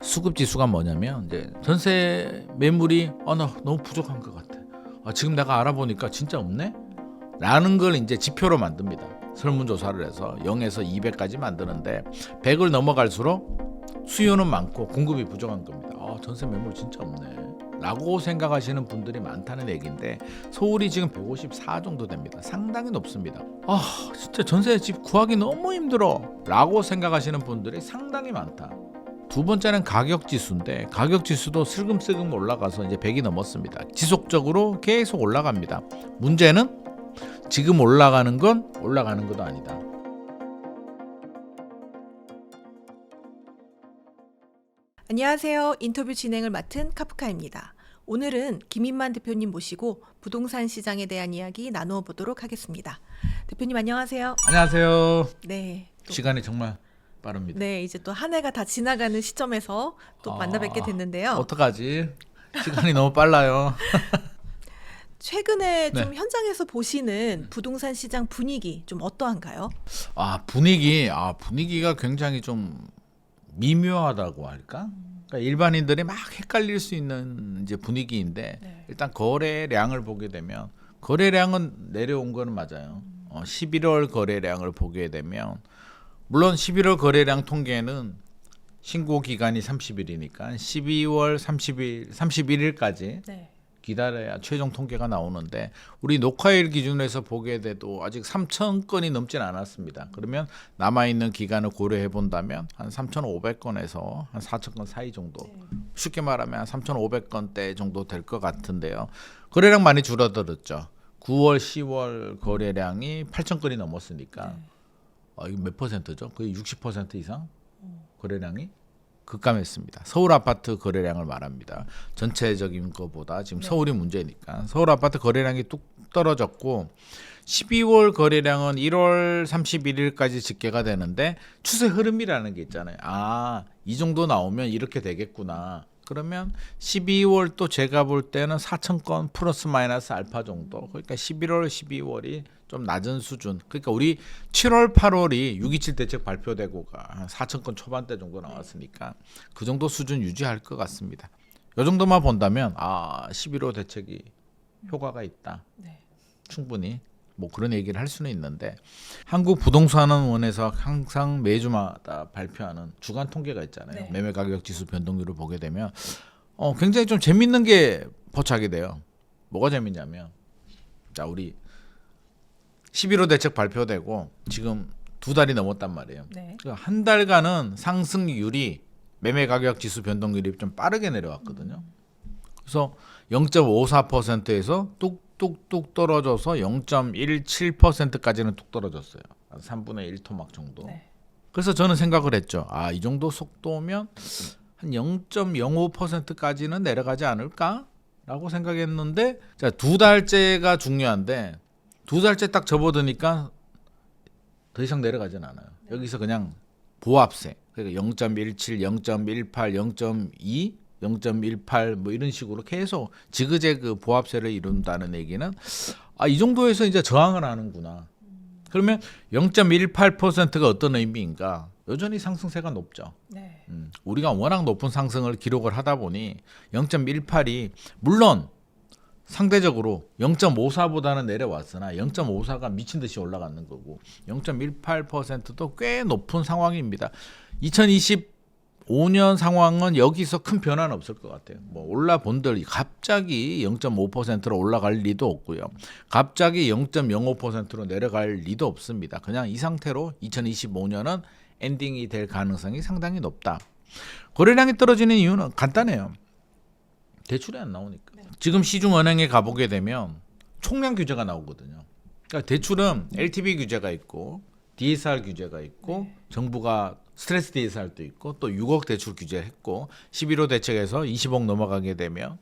수급 지수가 뭐냐면 이제 전세 매물이 나 너무 부족한 것 같아. 지금 내가 알아보니까 진짜 없네? 라는 걸 이제 지표로 만듭니다. 설문조사를 해서 0에서 200까지 만드는데 100을 넘어갈수록 수요는 많고 공급이 부족한 겁니다. 전세 매물 진짜 없네 라고 생각하시는 분들이 많다는 얘기인데 서울이 지금 154 정도 됩니다. 상당히 높습니다. 진짜 전세 집 구하기 너무 힘들어 라고 생각하시는 분들이 상당히 많다. 두 번째는 가격지수인데 가격지수도 슬금슬금 올라가서 이제 100이 넘었습니다. 지속적으로 계속 올라갑니다. 문제는 지금 올라가는 건 올라가는 것도 아니다. 안녕하세요. 인터뷰 진행을 맡은 카프카입니다. 오늘은 김인만 대표님 모시고 부동산 시장에 대한 이야기 나누어 보도록 하겠습니다. 대표님 안녕하세요. 안녕하세요. 네. 시간이 정말 빠릅니다. 네, 이제 또 한 해가 다 지나가는 시점에서 또 만나 뵙게 됐는데요. 어떡하지? 시간이 너무 빨라요. 최근에 네. 좀 현장에서 보시는 부동산 시장 분위기 좀 어떠한가요? 분위기가 굉장히 좀 미묘하다고 할까? 그러니까 일반인들이 막 헷갈릴 수 있는 이제 분위기인데 네. 일단 거래량을 보게 되면 거래량은 내려온 거는 맞아요. 11월 거래량을 보게 되면 물론 11월 거래량 통계는 신고 기간이 30일이니까 12월 31일까지 네. 기다려야 최종 통계가 나오는데 우리 녹화일 기준으로 해서 보게 돼도 아직 3,000건이 넘진 않았습니다. 그러면 남아있는 기간을 고려해 본다면 한 3,500건에서 한 4,000건 사이 정도, 쉽게 말하면 한 3,500건대 정도 될 것 같은데요. 거래량 많이 줄어들었죠. 9월, 10월 거래량이 8,000건이 넘었으니까 이거 몇 퍼센트죠? 거의 60% 이상 거래량이 급감했습니다. 서울 아파트 거래량을 말합니다. 전체적인 것보다 지금 서울이 문제니까 서울 아파트 거래량이 뚝 떨어졌고 12월 거래량은 1월 31일까지 집계가 되는데 추세 흐름이라는 게 있잖아요. 이 정도 나오면 이렇게 되겠구나. 그러면 12월 또 제가 볼 때는 4,000건 플러스 마이너스 알파 정도. 그러니까 11월, 12월이 좀 낮은 수준. 그러니까 우리 7월, 8월이 627 대책 발표되고가 한 4,000건 초반대 정도 나왔으니까 그 정도 수준 유지할 것 같습니다. 이 정도만 본다면 11호 대책이 효과가 있다. 네. 충분히 뭐 그런 얘기를 할 수는 있는데 한국부동산원에서 항상 매주마다 발표하는 주간 통계가 있잖아요. 네. 매매 가격 지수 변동률을 보게 되면 굉장히 좀 재밌는 게 포착이 돼요. 뭐가 재밌냐면 자 우리 11호 대책 발표되고 지금 2달이 넘었단 말이에요. 네. 한 달간은 상승률이 매매 가격 지수 변동률이 좀 빠르게 내려왔거든요. 그래서 0.54%에서 뚝뚝뚝 떨어져서 0.17%까지는 뚝 떨어졌어요. 한 3분의 1 토막 정도. 네. 그래서 저는 생각을 했죠. 이 정도 속도면 한 0.05%까지는 내려가지 않을까라고 생각했는데 자, 2달째가 중요한데 2달째 딱 접어드니까 더 이상 내려가진 않아요. 여기서 그냥 보합세. 그러니까 0.17, 0.18, 0.2 0.18 뭐 이런 식으로 계속 지그재그 보합세를 이룬다는 얘기는 이 정도에서 이제 저항을 하는구나. 그러면 0.18%가 어떤 의미인가? 여전히 상승세가 높죠. 네. 우리가 워낙 높은 상승을 기록을 하다 보니 0.18이 물론 상대적으로 0.54보다는 내려왔으나 0.54가 미친 듯이 올라가는 거고 0.18%도 꽤 높은 상황입니다. 2025년 상황은 여기서 큰 변화는 없을 것 같아요. 뭐 올라본들 갑자기 0.5%로 올라갈 리도 없고요. 갑자기 0.05%로 내려갈 리도 없습니다. 그냥 이 상태로 2025년은 엔딩이 될 가능성이 상당히 높다. 거래량이 떨어지는 이유는 간단해요. 대출이 안 나오니까. 지금 시중은행에 가보게 되면 총량 규제가 나오거든요. 그러니까 대출은 LTV 규제가 있고 DSR 규제가 있고 정부가 스트레스 DSR도 있고 또 6억 대출 규제했고 11호 대책에서 20억 넘어가게 되면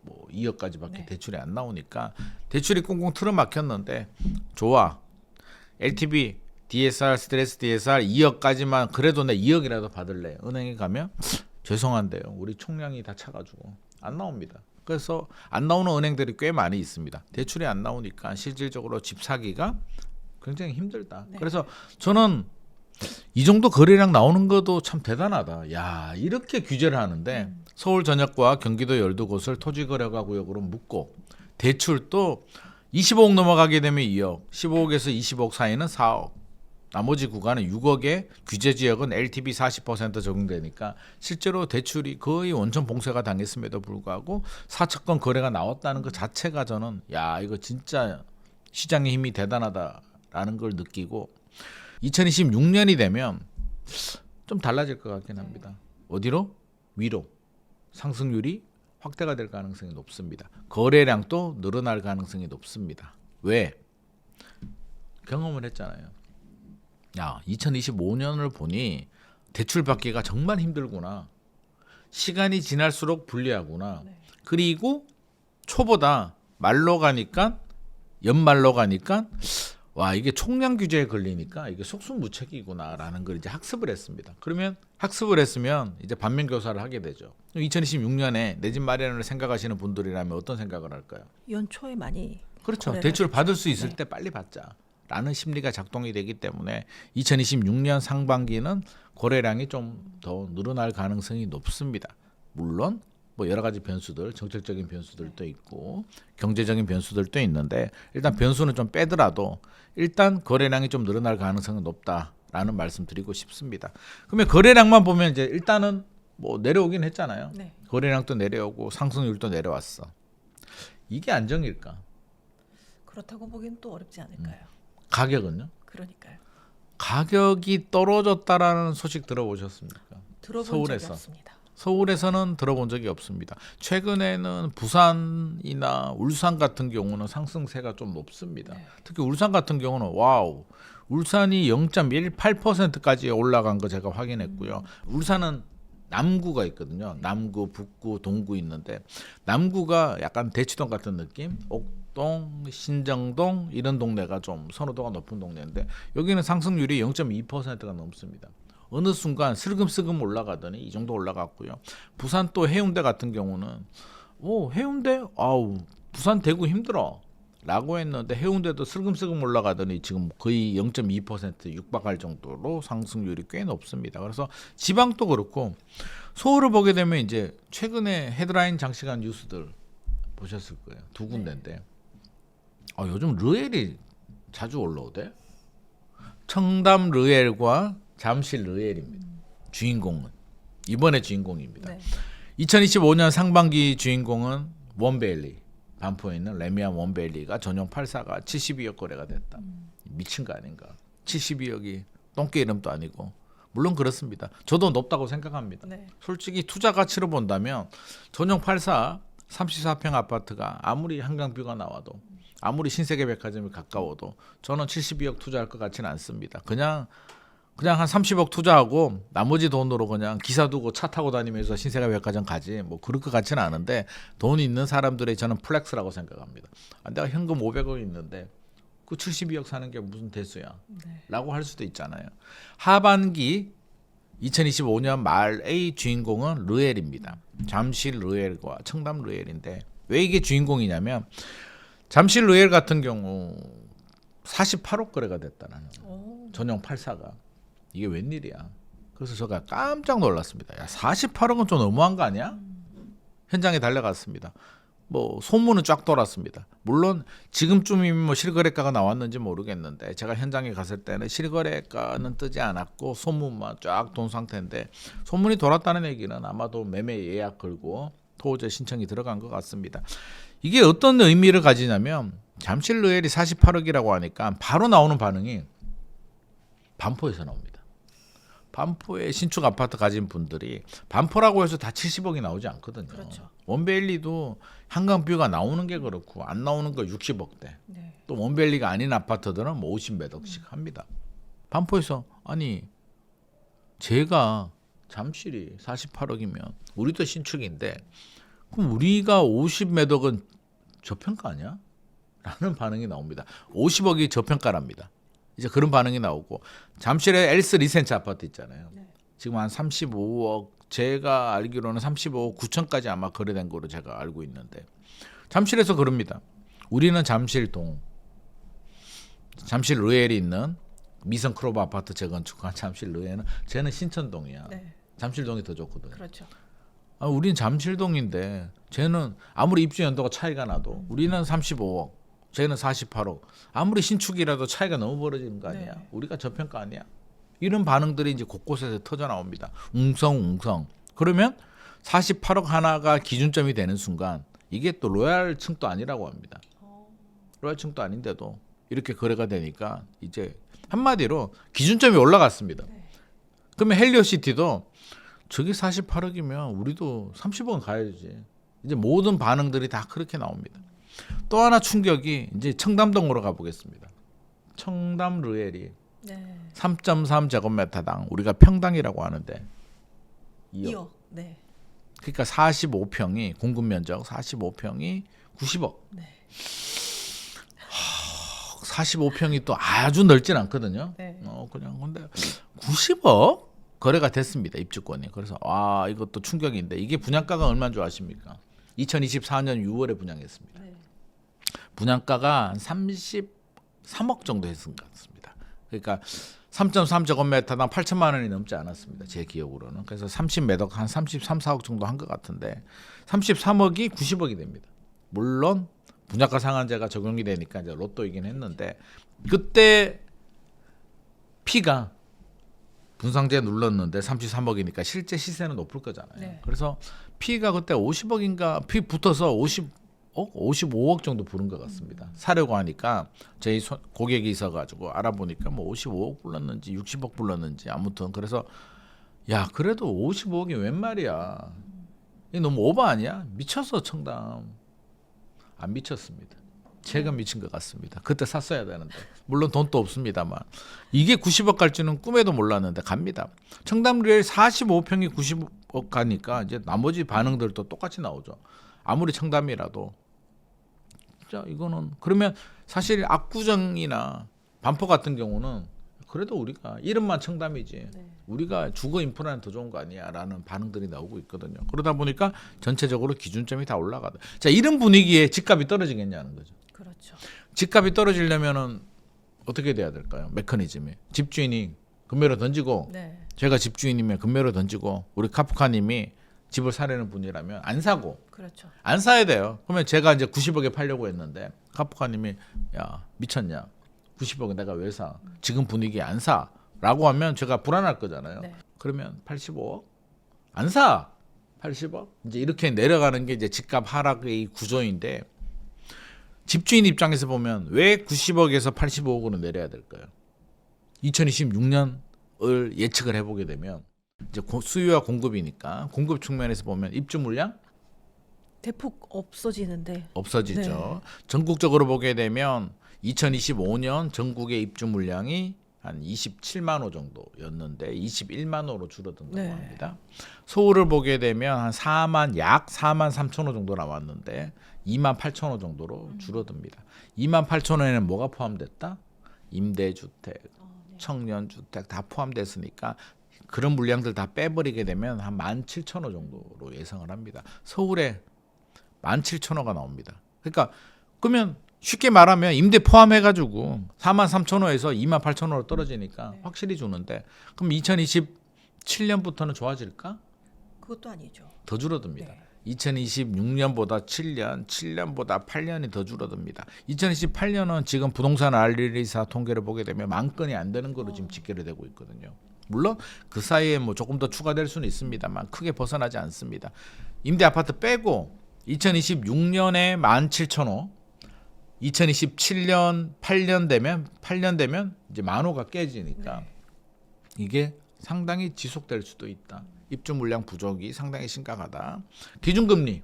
뭐 2억까지밖에 대출이 안 나오니까 대출이 꽁꽁 틀어막혔는데 좋아. LTV, DSR, 스트레스 DSR 2억까지만 그래도 내 2억이라도 받을래. 은행에 가면 죄송한데요. 우리 총량이 다 차가지고 안 나옵니다. 그래서 안 나오는 은행들이 꽤 많이 있습니다. 대출이 안 나오니까 실질적으로 집 사기가 굉장히 힘들다. 그래서 저는 이 정도 거래량 나오는 것도 참 대단하다. 야, 이렇게 규제를 하는데 서울 전역과 경기도 12곳을 토지거래가 구역으로 묶고 대출도 25억 넘어가게 되면 2억, 15억에서 20억 사이는 4억, 나머지 구간은 6억에 규제 지역은 LTV 40% 적용되니까 실제로 대출이 거의 원천 봉쇄가 당했음에도 불구하고 4천 건 거래가 나왔다는 것 자체가 저는 야, 이거 진짜 시장의 힘이 대단하다라는 걸 느끼고 2026년이 되면 좀 달라질 것 같긴 합니다. 어디로? 위로. 상승률이 확대가 될 가능성이 높습니다. 거래량도 늘어날 가능성이 높습니다. 왜? 경험을 했잖아요. 야, 2025년을 보니 대출 받기가 정말 힘들구나. 시간이 지날수록 불리하구나. 그리고 초보다 말로 가니까 연말로 가니까 와, 이게 총량 규제에 걸리니까 이게 속수무책이구나라는 걸 이제 학습을 했습니다. 그러면 학습을 했으면 이제 반면 교사를 하게 되죠. 2026년에 내 집 마련을 생각하시는 분들이라면 어떤 생각을 할까요? 연초에 많이 그렇죠. 대출 받을 수 있을 때 빨리 받자라는 심리가 작동이 되기 때문에 2026년 상반기는 거래량이 좀 더 늘어날 가능성이 높습니다. 물론 뭐 여러 가지 변수들, 정책적인 변수들도 있고 경제적인 변수들도 있는데 일단 변수는 좀 빼더라도 일단 거래량이 좀 늘어날 가능성은 높다라는 말씀드리고 싶습니다. 그러면 거래량만 보면 이제 일단은 뭐 내려오긴 했잖아요. 네. 거래량도 내려오고 상승률도 내려왔어. 이게 안정일까? 그렇다고 보기엔 또 어렵지 않을까요? 가격은요? 그러니까요. 가격이 떨어졌다라는 소식 들어보셨습니까? 들어본 서울에서. 적이 없습니다. 서울에서는 들어본 적이 없습니다. 최근에는 부산이나 울산 같은 경우는 상승세가 좀 높습니다. 네. 특히 울산 같은 경우는 와우, 울산이 0.18%까지 올라간 거 제가 확인했고요. 울산은 남구가 있거든요. 남구, 북구, 동구 있는데 남구가 약간 대치동 같은 느낌? 옥동, 신정동 이런 동네가 좀 선호도가 높은 동네인데 여기는 상승률이 0.2%가 넘습니다. 어느 순간 슬금슬금 올라가더니 이 정도 올라갔고요. 부산 또 해운대 같은 경우는 해운대? 아우, 부산 대구 힘들어 라고 했는데 해운대도 슬금슬금 올라가더니 지금 거의 0.2% 육박할 정도로 상승률이 꽤 높습니다. 그래서 지방도 그렇고 서울을 보게 되면 이제 최근에 헤드라인 장식한 뉴스들 보셨을 거예요. 두 군데인데 요즘 르엘이 자주 올라오대. 청담 르엘과 잠실 르엘입니다. 주인공은 이번에 주인공입니다. 네. 2025년 상반기 주인공은 원베일리, 반포에 있는 레미안 원베일리가 전용 84가 72억 거래가 됐다. 미친 거 아닌가? 72억이 똥개 이름도 아니고. 물론 그렇습니다. 저도 높다고 생각합니다. 네. 솔직히 투자 가치로 본다면 전용 84 34평 아파트가 아무리 한강뷰가 나와도 아무리 신세계 백화점이 가까워도 저는 72억 투자할 것 같지는 않습니다. 그냥 한 30억 투자하고 나머지 돈으로 그냥 기사 두고 차 타고 다니면서 신세계 백화점 가지 뭐 그럴 것 같지는 않은데 돈 있는 사람들의 저는 플렉스라고 생각합니다. 내가 현금 500억 있는데 그 72억 사는 게 무슨 대수야 라고 할 수도 있잖아요. 하반기 2025년 말의 주인공은 르엘입니다. 잠실 르엘과 청담 르엘인데 왜 이게 주인공이냐면 잠실 르엘 같은 경우 48억 거래가 됐다는 전용 84가 이게 웬일이야. 그래서 제가 깜짝 놀랐습니다. 야, 48억은 좀 너무한 거 아니야? 현장에 달려갔습니다. 뭐 소문은 쫙 돌았습니다. 물론 지금쯤이면 뭐 실거래가가 나왔는지 모르겠는데 제가 현장에 갔을 때는 실거래가는 뜨지 않았고 소문만 쫙 돈 상태인데 소문이 돌았다는 얘기는 아마도 매매 예약 걸고 토지 신청이 들어간 것 같습니다. 이게 어떤 의미를 가지냐면 잠실 르엘이 48억이라고 하니까 바로 나오는 반응이 반포에서 나옵니다. 반포에 신축 아파트 가진 분들이 반포라고 해서 다 70억이 나오지 않거든요. 그렇죠. 원베일리도 한강뷰가 나오는 게 그렇고 안 나오는 거 60억대. 네. 또 원베일리가 아닌 아파트들은 뭐 50몇 억씩 합니다. 반포에서 아니 제가 잠실이 48억이면 우리도 신축인데 그럼 우리가 50몇 억은 저평가 아니야? 라는 반응이 나옵니다. 50억이 저평가랍니다. 이제 그런 반응이 나오고 잠실에 엘스 리센츠 아파트 있잖아요. 네. 지금 한 35억 제가 알기로는 35억 9천까지 아마 거래된 거로 제가 알고 있는데 잠실에서 그럽니다. 우리는 잠실 르엘이 있는 미성 크로버 아파트 재건축한 잠실로에는 쟤는 신천동이야. 네. 잠실동이 더 좋거든. 그렇죠. 우린 잠실동인데 쟤는 아무리 입주 연도가 차이가 나도 우리는 35억, 쟤는 48억. 아무리 신축이라도 차이가 너무 벌어지는 거 아니야. 네. 우리가 저평가 아니야. 이런 반응들이 이제 곳곳에서 터져 나옵니다. 웅성웅성. 그러면 48억 하나가 기준점이 되는 순간 이게 또 로얄층도 아니라고 합니다. 로얄층도 아닌데도 이렇게 거래가 되니까 이제 한마디로 기준점이 올라갔습니다. 네. 그러면 헬리오시티도 저게 48억이면 우리도 30억은 가야지. 이제 모든 반응들이 다 그렇게 나옵니다. 또 하나 충격이 이제 청담동으로 가보겠습니다. 청담 르엘이 네. 3.3 제곱미터당 우리가 평당이라고 하는데 2억. 2억. 네. 그러니까 45평이 공급 면적 45평이 90억. 네. 45평이 또 아주 넓진 않거든요. 네. 그냥 근데 90억 거래가 됐습니다. 입주권이. 그래서 이것도 충격인데 이게 분양가가 얼마인 줄 아십니까? 2024년 6월에 분양했습니다. 네. 분양가가 한 33억 정도 했은 것 같습니다. 그러니까 3.3 제곱미터당 8천만 원이 넘지 않았습니다. 제 기억으로는. 그래서 30매덕 한 33, 4억 정도 한 것 같은데 33억이 90억이 됩니다. 물론 분양가 상한제가 적용이 되니까 이제 로또이긴 했는데 그때 피가 분상제 눌렀는데 33억이니까 실제 시세는 높을 거잖아요. 네. 그래서 피가 그때 50억인가 피 붙어서 50억, 55억 정도 부른 것 같습니다. 사려고 하니까 저희 고객이 있어가지고 알아보니까 뭐 55억 불렀는지 60억 불렀는지 아무튼 그래서 야 그래도 55억이 웬 말이야. 이게 너무 오버 아니야? 미쳤어 청담. 안 미쳤습니다. 제가 미친 것 같습니다. 그때 샀어야 되는데 물론 돈도 없습니다만 이게 90억 갈지는 꿈에도 몰랐는데 갑니다. 청담리엘 45평이 90억 가니까 이제 나머지 반응들도 똑같이 나오죠. 아무리 청담이라도 진짜 이거는 그러면 사실 압구정이나 반포 같은 경우는 그래도 우리가 이름만 청담이지 네. 우리가 주거 인프라는 더 좋은 거 아니야라는 반응들이 나오고 있거든요. 그러다 보니까 전체적으로 기준점이 다 올라가다. 자 이런 분위기에 집값이 떨어지겠냐는 거죠. 그렇죠. 집값이 떨어지려면은 어떻게 돼야 될까요? 메커니즘이 집주인이 금매로 던지고 네. 제가 집주인이면 금매로 던지고 우리 카프카님이 집을 사려는 분이라면 안 사고 그렇죠. 안 사야 돼요. 그러면 제가 이제 90억에 팔려고 했는데 카프카님이 야 미쳤냐? 90억은 내가 왜 사? 지금 분위기에 안 사. 라고 하면 제가 불안할 거잖아요. 네. 그러면 85억? 안 사. 80억? 이제 이렇게 내려가는 게 이제 집값 하락의 구조인데 집주인 입장에서 보면 왜 90억에서 85억으로 내려야 될까요? 2026년을 예측을 해보게 되면 이제 수요와 공급이니까 공급 측면에서 보면 입주 물량 대폭 없어지는데. 없어지죠. 네. 전국적으로 보게 되면 2025년 전국의 입주 물량이 한 27만 호 정도였는데 21만 호로 줄어든다고 네. 합니다. 서울을 보게 되면 한 4만 3천 호 정도 나왔는데 2만 8천 호 정도로 줄어듭니다. 2만 8천 호에는 뭐가 포함됐다? 임대주택, 네. 청년주택 다 포함됐으니까 그런 물량들 다 빼버리게 되면 한 17,000호 정도로 예상을 합니다. 서울에 17,000호가 나옵니다. 그러니까 그러면 쉽게 말하면 임대 포함해가지고 43,000호에서 28,000호로 떨어지니까 네. 확실히 주는데 그럼 2027년부터는 좋아질까? 그것도 아니죠. 더 줄어듭니다. 네. 2026년보다 7년, 7년보다 8년이 더 줄어듭니다. 2028년은 지금 부동산 알리리사 통계를 보게 되면 10,000건이 안 되는 거로 지금 집계를 되고 있거든요. 물론 그 사이에 뭐 조금 더 추가될 수는 있습니다만 크게 벗어나지 않습니다. 임대 아파트 빼고 2026년에 17,000호, 2027년 8년 되면 이제 10,000호가 깨지니까 네. 이게 상당히 지속될 수도 있다. 입주 물량 부족이 상당히 심각하다. 기준금리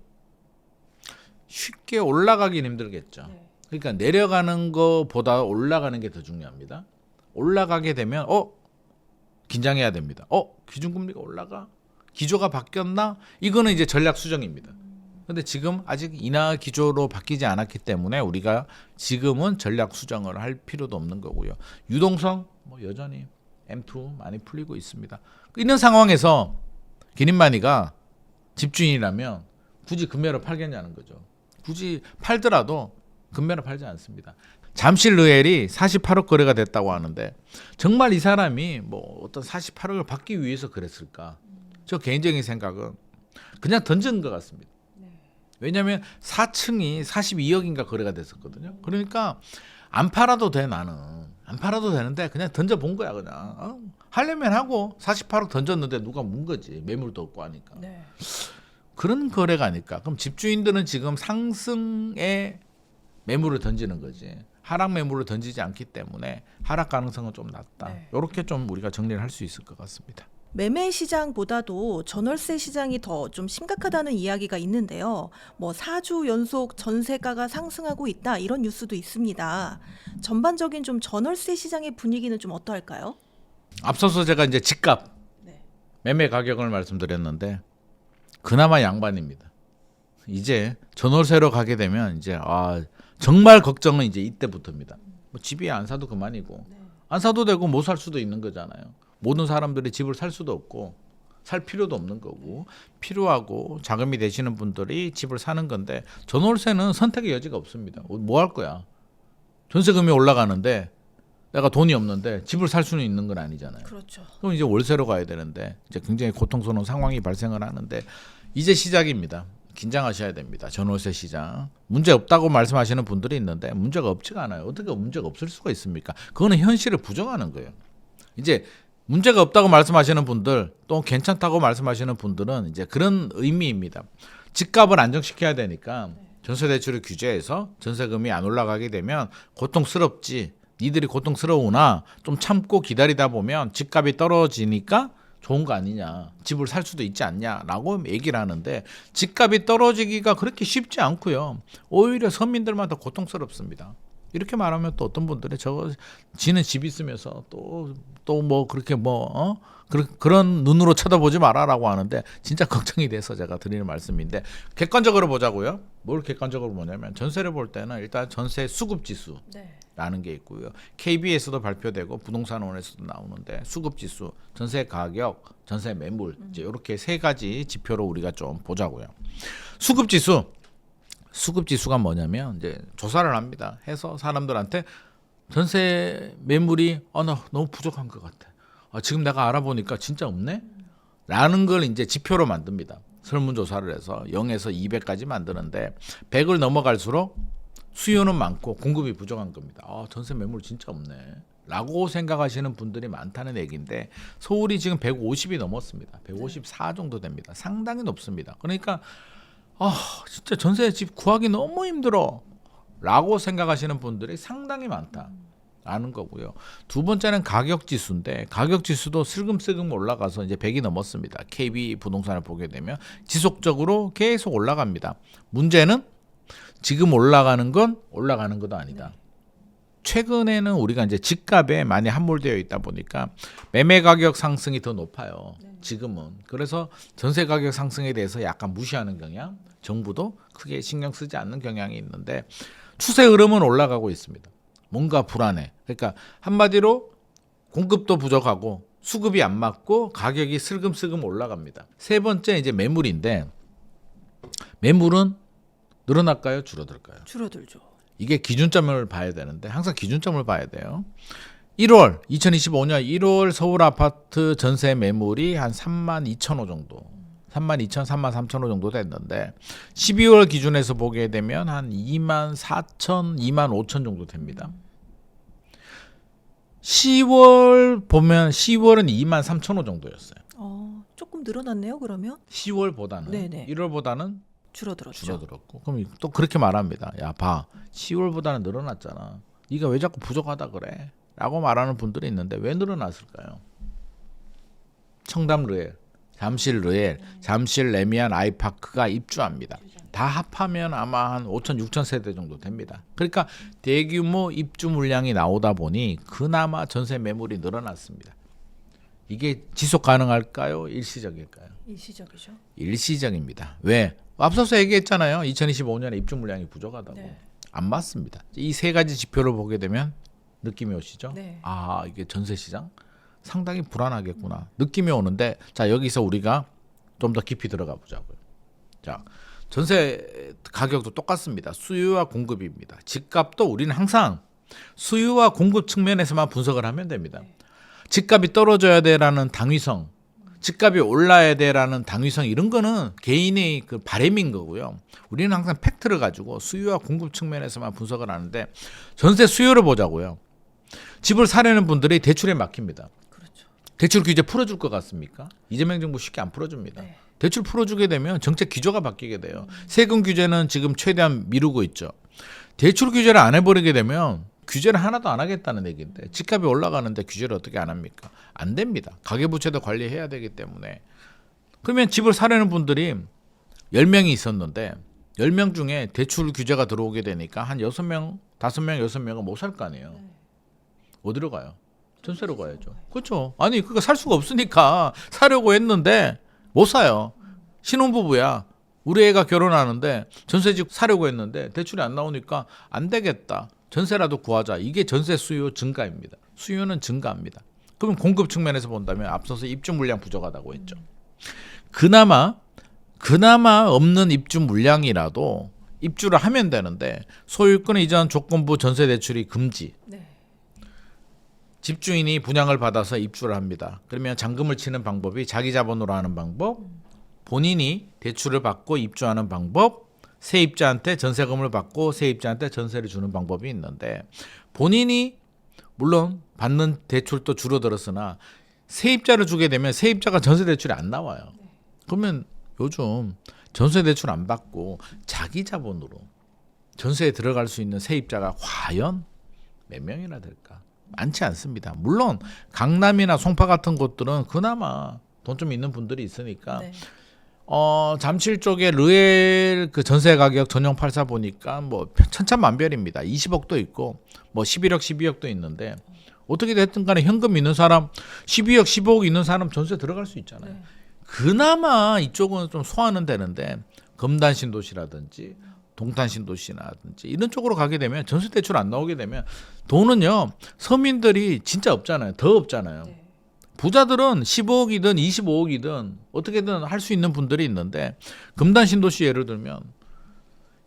쉽게 올라가긴 힘들겠죠. 네. 그러니까 내려가는 것보다 올라가는 게 더 중요합니다. 올라가게 되면 긴장해야 됩니다. 기준금리가 올라가? 기조가 바뀌었나? 이거는 이제 전략 수정입니다. 근데 지금 아직 인하 기조로 바뀌지 않았기 때문에 우리가 지금은 전략 수정을 할 필요도 없는 거고요. 유동성 뭐 여전히 M2 많이 풀리고 있습니다. 이런 상황에서 기린마니가 집주인이라면 굳이 금매로 팔겠냐는 거죠. 굳이 팔더라도 금매로 팔지 않습니다. 잠실르엘이 48억 거래가 됐다고 하는데 정말 이 사람이 뭐 어떤 48억을 받기 위해서 그랬을까? 저 개인적인 생각은 그냥 던진 것 같습니다. 왜냐하면 4층이 42억인가 거래가 됐었거든요. 그러니까 안 팔아도 돼 나는. 안 팔아도 되는데 그냥 던져본 거야 그냥. 하려면 하고 48억 던졌는데 누가 문 거지. 매물도 없고 하니까. 네. 그런 거래가 아닐까. 그럼 집주인들은 지금 상승에 매물을 던지는 거지. 하락 매물을 던지지 않기 때문에 하락 가능성은 좀 낮다. 네. 이렇게 좀 우리가 정리를 할 수 있을 것 같습니다. 매매 시장보다도 전월세 시장이 더 좀 심각하다는 이야기가 있는데요. 뭐 4주 연속 전세가가 상승하고 있다 이런 뉴스도 있습니다. 전반적인 좀 전월세 시장의 분위기는 좀 어떠할까요? 앞서서 제가 이제 집값 네. 매매 가격을 말씀드렸는데 그나마 양반입니다. 이제 전월세로 가게 되면 이제 정말 걱정은 이제 이때부터입니다. 뭐 집이 안 사도 그만이고 안 사도 되고 못 살 수도 있는 거잖아요. 모든 사람들이 집을 살 수도 없고 살 필요도 없는 거고 필요하고 자금이 되시는 분들이 집을 사는 건데 전월세는 선택의 여지가 없습니다. 뭐 할 거야? 전세금이 올라가는데 내가 돈이 없는데 집을 살 수는 있는 건 아니잖아요. 그렇죠. 그럼 이제 월세로 가야 되는데 이제 굉장히 고통스러운 상황이 발생을 하는데 이제 시작입니다. 긴장하셔야 됩니다. 전월세 시장. 문제 없다고 말씀하시는 분들이 있는데 문제가 없지가 않아요. 어떻게 문제가 없을 수가 있습니까? 그거는 현실을 부정하는 거예요. 이제 문제가 없다고 말씀하시는 분들 또 괜찮다고 말씀하시는 분들은 이제 그런 의미입니다. 집값을 안정시켜야 되니까 전세대출을 규제해서 전세금이 안 올라가게 되면 고통스럽지. 니들이 고통스러우나 좀 참고 기다리다 보면 집값이 떨어지니까 좋은 거 아니냐. 집을 살 수도 있지 않냐라고 얘기를 하는데 집값이 떨어지기가 그렇게 쉽지 않고요. 오히려 서민들만 더 고통스럽습니다. 이렇게 말하면 또 어떤 분들이 지는 집 있으면서 또 뭐 그렇게 그런 눈으로 쳐다보지 마라라고 하는데 진짜 걱정이 돼서 제가 드리는 말씀인데 객관적으로 보자고요. 뭘 객관적으로 보냐면 전세를 볼 때는 일단 전세 수급 지수라는 게 있고요. KB에서도 발표되고 부동산원에서도 나오는데 수급 지수, 전세 가격, 전세 매물 이제 이렇게 세 가지 지표로 우리가 좀 보자고요. 수급 지수가 뭐냐면 이제 조사를 합니다. 해서 사람들한테 전세 매물이 나 너무 부족한 것 같아. 지금 내가 알아보니까 진짜 없네? 라는 걸 이제 지표로 만듭니다. 설문조사를 해서 0에서 200까지 만드는데 100을 넘어갈수록 수요는 많고 공급이 부족한 겁니다. 전세 매물 진짜 없네. 라고 생각하시는 분들이 많다는 얘기인데 서울이 지금 150이 넘었습니다. 154 정도 됩니다. 상당히 높습니다. 그러니까 진짜 전세 집 구하기 너무 힘들어 라고 생각하시는 분들이 상당히 많다라는 거고요. 두 번째는 가격 지수인데 가격 지수도 슬금슬금 올라가서 이제 100이 넘었습니다. KB 부동산을 보게 되면 지속적으로 계속 올라갑니다. 문제는 지금 올라가는 건 올라가는 것도 아니다. 최근에는 우리가 이제 집값에 많이 함몰되어 있다 보니까 매매 가격 상승이 더 높아요. 지금은. 그래서 전세 가격 상승에 대해서 약간 무시하는 경향, 정부도 크게 신경 쓰지 않는 경향이 있는데 추세 흐름은 올라가고 있습니다. 뭔가 불안해. 그러니까 한마디로 공급도 부족하고 수급이 안 맞고 가격이 슬금슬금 올라갑니다. 세 번째 이제 매물인데 매물은 늘어날까요? 줄어들까요? 줄어들죠. 이게 기준점을 봐야 되는데 항상 기준점을 봐야 돼요. 2025년 1월 서울 아파트 전세 매물이 한 32,000호 정도 32,000, 33,000호 정도 됐는데 12월 기준에서 보게 되면 한 24,000, 25,000 정도 됩니다. 10월 보면 10월은 23,000호 정도였어요. 조금 늘어났네요. 그러면 10월보다는 네네. 1월보다는 줄어들었죠. 줄어들었고 그럼 또 그렇게 말합니다. 야 봐 10월보다는 늘어났잖아. 네가 왜 자꾸 부족하다 그래? 라고 말하는 분들이 있는데 왜 늘어났을까요? 청담 르엘, 잠실 르엘, 잠실 레미안 아이파크가 입주합니다. 다 합하면 아마 한 5천, 6천 세대 정도 됩니다. 그러니까 대규모 입주 물량이 나오다 보니 그나마 전세 매물이 늘어났습니다. 이게 지속 가능할까요? 일시적일까요? 일시적이죠. 일시적입니다. 왜? 앞서서 얘기했잖아요. 2025년에 입주 물량이 부족하다고. 네. 안 맞습니다. 이 세 가지 지표를 보게 되면 느낌이 오시죠? 네. 이게 전세 시장 상당히 불안하겠구나. 느낌이 오는데 자, 여기서 우리가 좀 더 깊이 들어가 보자고요. 자, 전세 가격도 똑같습니다. 수요와 공급입니다. 집값도 우리는 항상 수요와 공급 측면에서만 분석을 하면 됩니다. 집값이 떨어져야 돼라는 당위성, 집값이 올라야 돼라는 당위성 이런 거는 개인의 그 바람인 거고요. 우리는 항상 팩트를 가지고 수요와 공급 측면에서만 분석을 하는데 전세 수요를 보자고요. 집을 사려는 분들이 대출에 막힙니다. 그렇죠. 대출 규제 풀어줄 것 같습니까? 이재명 정부 쉽게 안 풀어줍니다. 네. 대출 풀어주게 되면 정책 기조가 바뀌게 돼요. 세금 규제는 지금 최대한 미루고 있죠. 대출 규제를 안 해버리게 되면 규제를 하나도 안 하겠다는 얘기인데 집값이 올라가는데 규제를 어떻게 안 합니까? 안 됩니다. 가계부채도 관리해야 되기 때문에. 그러면 집을 사려는 분들이 10명이 있었는데 10명 중에 대출 규제가 들어오게 되니까 한 6명, 5명, 6명은 못 살 거 아니에요. 어디로 가요? 전세로 가야죠. 그렇죠. 아니 그거 살 수가 없으니까 사려고 했는데 못 사요. 신혼부부야. 우리 애가 결혼하는데 전세집 사려고 했는데 대출이 안 나오니까 안 되겠다. 전세라도 구하자. 이게 전세 수요 증가입니다. 수요는 증가합니다. 그럼 공급 측면에서 본다면 앞서서 입주 물량 부족하다고 했죠. 그나마 없는 입주 물량이라도 입주를 하면 되는데 소유권 이전 조건부 전세 대출이 금지. 네. 집주인이 분양을 받아서 입주를 합니다. 그러면 잔금을 치는 방법이 자기 자본으로 하는 방법, 본인이 대출을 받고 입주하는 방법, 세입자한테 전세금을 받고 세입자한테 전세를 주는 방법이 있는데 본인이 물론 받는 대출도 줄어들었으나 세입자를 주게 되면 세입자가 전세 대출이 안 나와요. 그러면 요즘 전세 대출 안 받고 자기 자본으로 전세에 들어갈 수 있는 세입자가 과연 몇 명이나 될까? 많지 않습니다. 물론 강남이나 송파 같은 곳들은 그나마 돈 좀 있는 분들이 있으니까 네. 잠실 쪽에 르엘 그 전세 가격 전용 84 보니까 뭐 천차만별입니다. 20억도 있고 뭐 11억, 12억도 있는데 어떻게 됐든 간에 현금 있는 사람 12억, 15억 있는 사람 전세 들어갈 수 있잖아요. 네. 그나마 이쪽은 좀 소화는 되는데 검단 신도시라든지 동탄 신도시라든지 이런 쪽으로 가게 되면 전세 대출 안 나오게 되면 돈은요 서민들이 진짜 없잖아요. 더 없잖아요. 네. 부자들은 15억이든 25억이든 어떻게든 할 수 있는 분들이 있는데 금단 신도시 예를 들면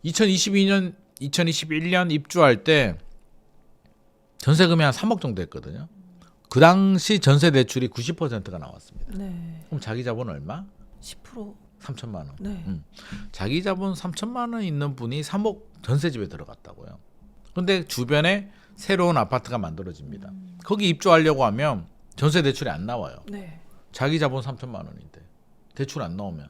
2022년 2021년 입주할 때 전세금이 한 3억 정도 했거든요. 그 당시 전세 대출이 90%가 나왔습니다. 네. 그럼 자기 자본 얼마? 10%. 3천만 원. 네. 자기 자본 3천만 원 있는 분이 3억 전세집에 들어갔다고요. 근데 주변에 새로운 아파트가 만들어집니다. 거기 입주하려고 하면 전세 대출이 안 나와요. 네. 자기 자본 3천만 원인데 대출 안 나오면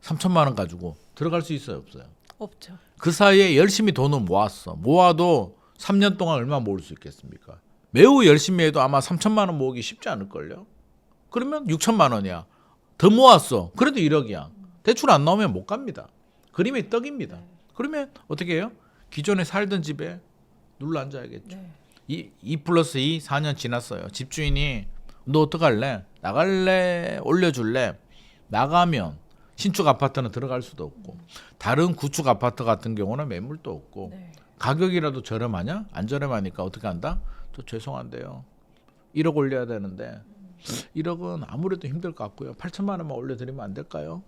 3천만 원 가지고 들어갈 수 있어요, 없어요? 없죠. 그 사이에 열심히 돈을 모았어. 모아도 3년 동안 얼마 모을 수 있겠습니까? 매우 열심히 해도 아마 3천만 원 모으기 쉽지 않을걸요? 그러면 6천만 원이야. 더 모았어. 그래도 1억이야. 대출 안 나오면 못 갑니다. 그림의 떡입니다. 그러면 어떻게 해요? 기존에 살던 집에 눌러 앉아야겠죠. 네. 2+2 4년 지났어요. 집주인이 너 어떡할래? 나갈래? 올려줄래? 나가면 신축 아파트는 들어갈 수도 없고 다른 구축 아파트 같은 경우는 매물도 없고 네. 가격이라도 저렴하냐? 안 저렴하니까 어떻게 한다? 저 죄송한데요. 1억 올려야 되는데 1억은 아무래도 힘들 것 같고요. 8천만 원만 올려드리면 안 될까요?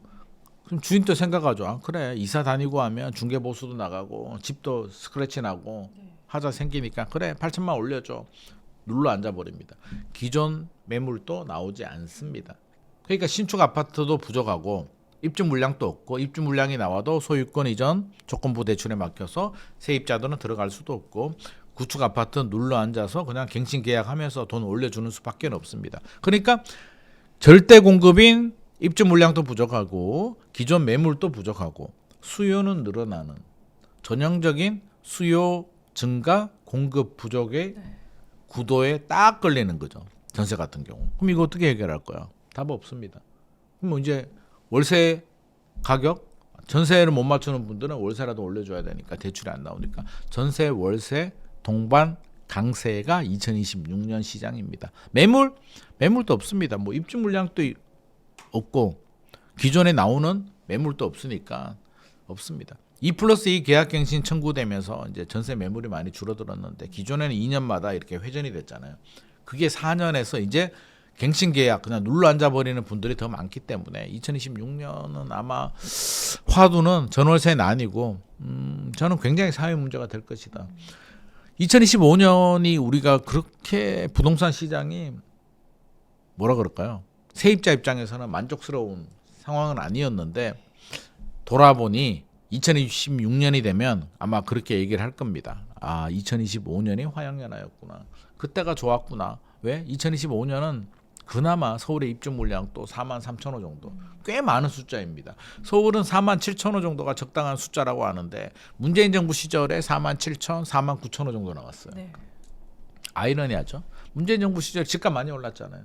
그럼 주인도 생각하죠. 아, 그래 이사 다니고 하면 중개보수도 나가고 집도 스크래치 나고 하자 생기니까 그래 8천만 올려줘. 눌러 앉아버립니다. 기존 매물도 나오지 않습니다. 그러니까 신축 아파트도 부족하고 입주 물량도 없고 입주 물량이 나와도 소유권 이전 조건부 대출에 막혀서 세입자들은 들어갈 수도 없고 구축 아파트 눌러 앉아서 그냥 갱신 계약하면서 돈 올려주는 수밖에 없습니다. 그러니까 절대 공급인 입주 물량도 부족하고 기존 매물도 부족하고 수요는 늘어나는 전형적인 수요 증가 공급 부족의 구도에 딱 걸리는 거죠. 전세 같은 경우. 그럼 이거 어떻게 해결할 거야? 답 없습니다. 그럼 뭐 이제 월세 가격 전세를 못 맞추는 분들은 월세라도 올려줘야 되니까 대출이 안 나오니까 전세 월세 동반 강세가 2026년 시장입니다. 매물도 없습니다. 뭐 입주 물량도 없고 기존에 나오는 매물도 없으니까 없습니다. 2+2 계약갱신 청구되면서 이제 전세 매물이 많이 줄어들었는데 기존에는 2년마다 이렇게 회전이 됐잖아요. 그게 4년에서 이제 갱신 계약 그냥 눌러 앉아버리는 분들이 더 많기 때문에 2026년은 아마 화두는 전월세는 아니고 저는 굉장히 사회 문제가 될 것이다. 2025년이 우리가 그렇게 부동산 시장이 뭐라 그럴까요? 세입자 입장에서는 만족스러운 상황은 아니었는데 돌아보니 2026년이 되면 아마 그렇게 얘기를 할 겁니다. 아, 2025년이 화양연화였구나. 그때가 좋았구나. 왜? 2025년은 그나마 서울의 입주 물량 또 4만 3천 호 정도. 꽤 많은 숫자입니다. 서울은 4만 7천 호 정도가 적당한 숫자라고 하는데 문재인 정부 시절에 4만 7천, 4만 9천 호 정도 나왔어요. 네. 아이러니하죠. 문재인 정부 시절 집값 많이 올랐잖아요.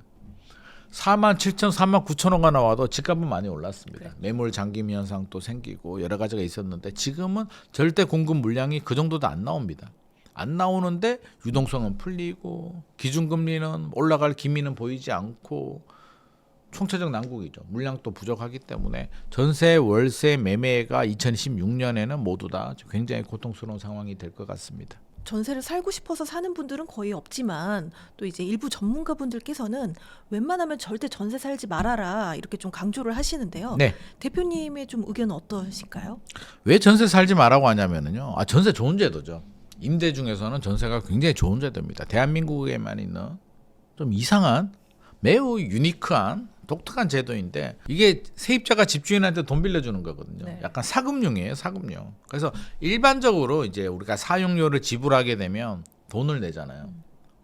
4만 7천, 4만 9천 원가 나와도 집값은 많이 올랐습니다. 매물 잠김 현상도 생기고 여러 가지가 있었는데 지금은 절대 공급 물량이 그 정도도 안 나옵니다. 안 나오는데 유동성은 풀리고 기준금리는 올라갈 기미는 보이지 않고 총체적 난국이죠. 물량도 부족하기 때문에 전세, 월세, 매매가 2016년에는 모두 다 굉장히 고통스러운 상황이 될 것 같습니다. 전세를 살고 싶어서 사는 분들은 거의 없지만 또 이제 일부 전문가분들께서는 웬만하면 절대 전세 살지 말아라 이렇게 좀 강조를 하시는데요. 네. 대표님의 좀 의견은 어떠신가요? 왜 전세 살지 말라고 하냐면요. 전세 좋은 제도죠. 임대 중에서는 전세가 굉장히 좋은 제도입니다. 대한민국에만 있는 좀 이상한 매우 유니크한 독특한 제도인데 이게 세입자가 집주인한테 돈 빌려주는 거거든요. 네. 약간 사금융이에요, 사금융. 그래서 일반적으로 이제 우리가 사용료를 지불하게 되면 돈을 내잖아요.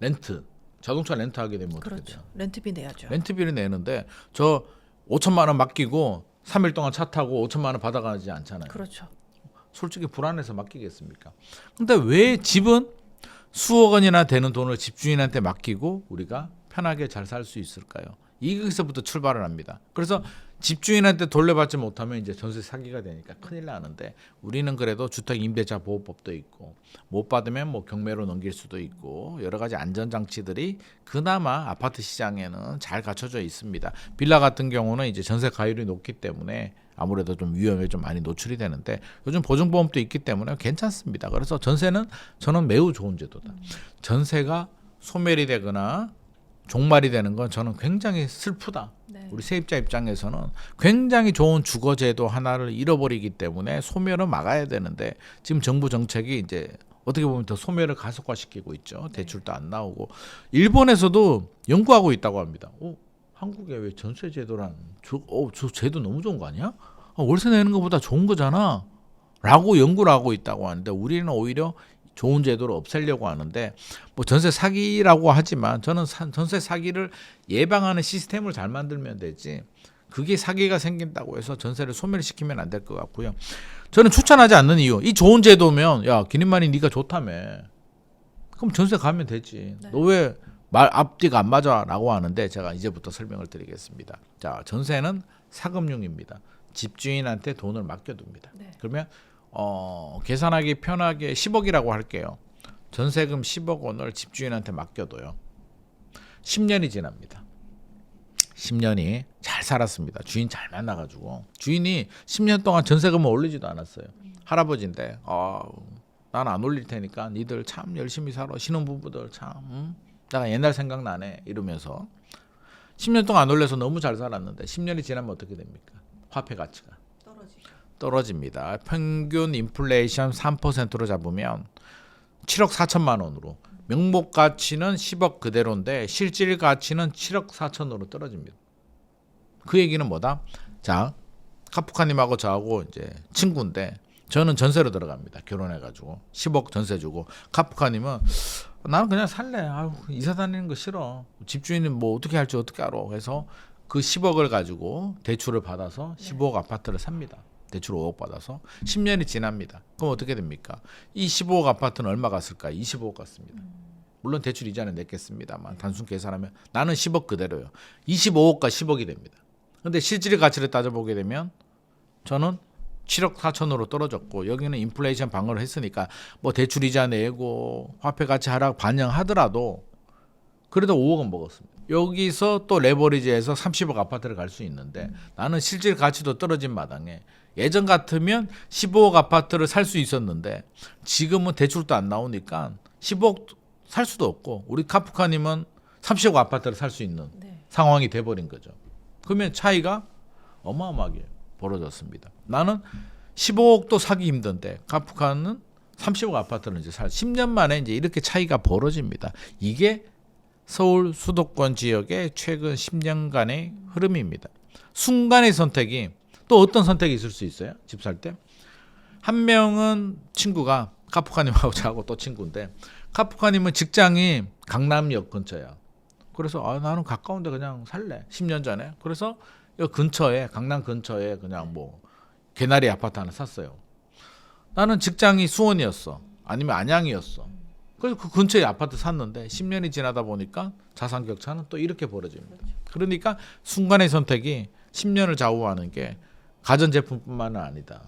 렌트, 자동차 렌트하게 되면 어떻게 그렇죠. 돼요? 렌트비 내야죠. 렌트비를 내는데 저 5천만 원 맡기고 3일 동안 차 타고 5천만 원 받아가지 않잖아요. 그렇죠. 솔직히 불안해서 맡기겠습니까? 근데 왜 집은 수억 원이나 되는 돈을 집주인한테 맡기고 우리가 편하게 잘 살 수 있을까요? 여기서부터 출발을 합니다. 그래서 집주인한테 돌려받지 못하면 이제 전세 사기가 되니까 큰일 나는데 우리는 그래도 주택임대차 보호법도 있고 못 받으면 뭐 경매로 넘길 수도 있고 여러 가지 안전장치들이 그나마 아파트 시장에는 잘 갖춰져 있습니다. 빌라 같은 경우는 이제 전세 가율이 높기 때문에 아무래도 좀 위험에 좀 많이 노출이 되는데 요즘 보증보험도 있기 때문에 괜찮습니다. 그래서 전세는 저는 매우 좋은 제도다. 전세가 소멸이 되거나 종말이 되는 건 저는 굉장히 슬프다. 네. 우리 세입자 입장에서는 굉장히 좋은 주거제도 하나를 잃어버리기 때문에 소멸을 막아야 되는데 지금 정부 정책이 이제 어떻게 보면 더 소멸을 가속화시키고 있죠. 대출도 안 나오고 일본에서도 연구하고 있다고 합니다. 한국에 왜 전세 제도란 저 제도 너무 좋은 거 아니야? 월세 내는 것보다 좋은 거잖아. 라고 연구를 하고 있다고 하는데 우리는 오히려 좋은 제도를 없애려고 하는데 뭐 전세 사기라고 하지만 저는 전세 사기를 예방하는 시스템을 잘 만들면 되지 그게 사기가 생긴다고 해서 전세를 소멸시키면 안 될 것 같고요. 저는 추천하지 않는 이유 이 좋은 제도면 야 기님만이 네가 좋다며 그럼 전세 가면 되지. 네. 너 왜 말 앞뒤가 안 맞아라고 하는데 제가 이제부터 설명을 드리겠습니다. 자, 전세는 사금융입니다. 집주인한테 돈을 맡겨둡니다. 네. 그러면 계산하기 편하게 10억이라고 할게요. 전세금 10억 원을 집주인한테 맡겨둬요. 10년이 지납니다. 10년이 잘 살았습니다. 주인 잘 만나가지고 주인이 10년 동안 전세금을 올리지도 않았어요. 할아버지인데 난 안 올릴 테니까 니들 참 열심히 살아. 신혼부부들 참 내가 옛날 생각나네 이러면서 10년 동안 안 올려서 너무 잘 살았는데 10년이 지나면 어떻게 됩니까? 화폐 가치가 떨어집니다. 평균 인플레이션 3%로 잡으면 7억 4천만 원으로 명목 가치는 10억 그대로인데 실질 가치는 7억 4천으로 떨어집니다. 그 얘기는 뭐다? 자, 카프카님하고 저하고 이제 친구인데 저는 전세로 들어갑니다. 결혼해가지고 10억 전세 주고 카프카님은 나는 그냥 살래. 아유, 이사 다니는 거 싫어. 집주인은 뭐 어떻게 할지 어떻게 알아. 그래서 그 10억을 가지고 대출을 받아서 15억 아파트를 삽니다. 대출 5억 받아서 10년이 지납니다. 그럼 어떻게 됩니까? 이 15억 아파트는 얼마 갔을까? 25억 갔습니다. 물론 대출 이자는 냈겠습니다만 단순 계산하면 나는 10억 그대로요. 25억과 10억이 됩니다. 그런데 실질 가치를 따져보게 되면 저는 7억 4천으로 떨어졌고 여기는 인플레이션 방어를 했으니까 뭐 대출 이자 내고 화폐 가치 하락 반영하더라도 그래도 5억은 먹었습니다. 여기서 또 레버리지해서 30억 아파트를 갈 수 있는데 나는 실질 가치도 떨어진 마당에 예전 같으면 15억 아파트를 살 수 있었는데 지금은 대출도 안 나오니까 15억 살 수도 없고 우리 카프카님은 30억 아파트를 살 수 있는 상황이 돼버린 거죠. 그러면 차이가 어마어마하게 벌어졌습니다. 나는 15억도 사기 힘든데 카프카는 30억 아파트는 이제 10년 만에 이제 이렇게 차이가 벌어집니다. 이게 서울 수도권 지역의 최근 10년간의 흐름입니다. 순간의 선택이 또 어떤 선택이 있을 수 있어요? 집 살 때. 한 명은 친구가 카프카님하고 저하고 또 친구인데 카프카님은 직장이 강남역 근처야. 그래서 나는 가까운데 그냥 살래. 10년 전에. 그래서 여 근처에 강남 근처에 그냥 뭐 개나리 아파트 하나 샀어요. 나는 직장이 수원이었어. 아니면 안양이었어. 그래서 그 근처에 아파트 샀는데 10년이 지나다 보니까 자산 격차는 또 이렇게 벌어집니다. 그러니까 순간의 선택이 10년을 좌우하는 게 가전제품뿐만은 아니다.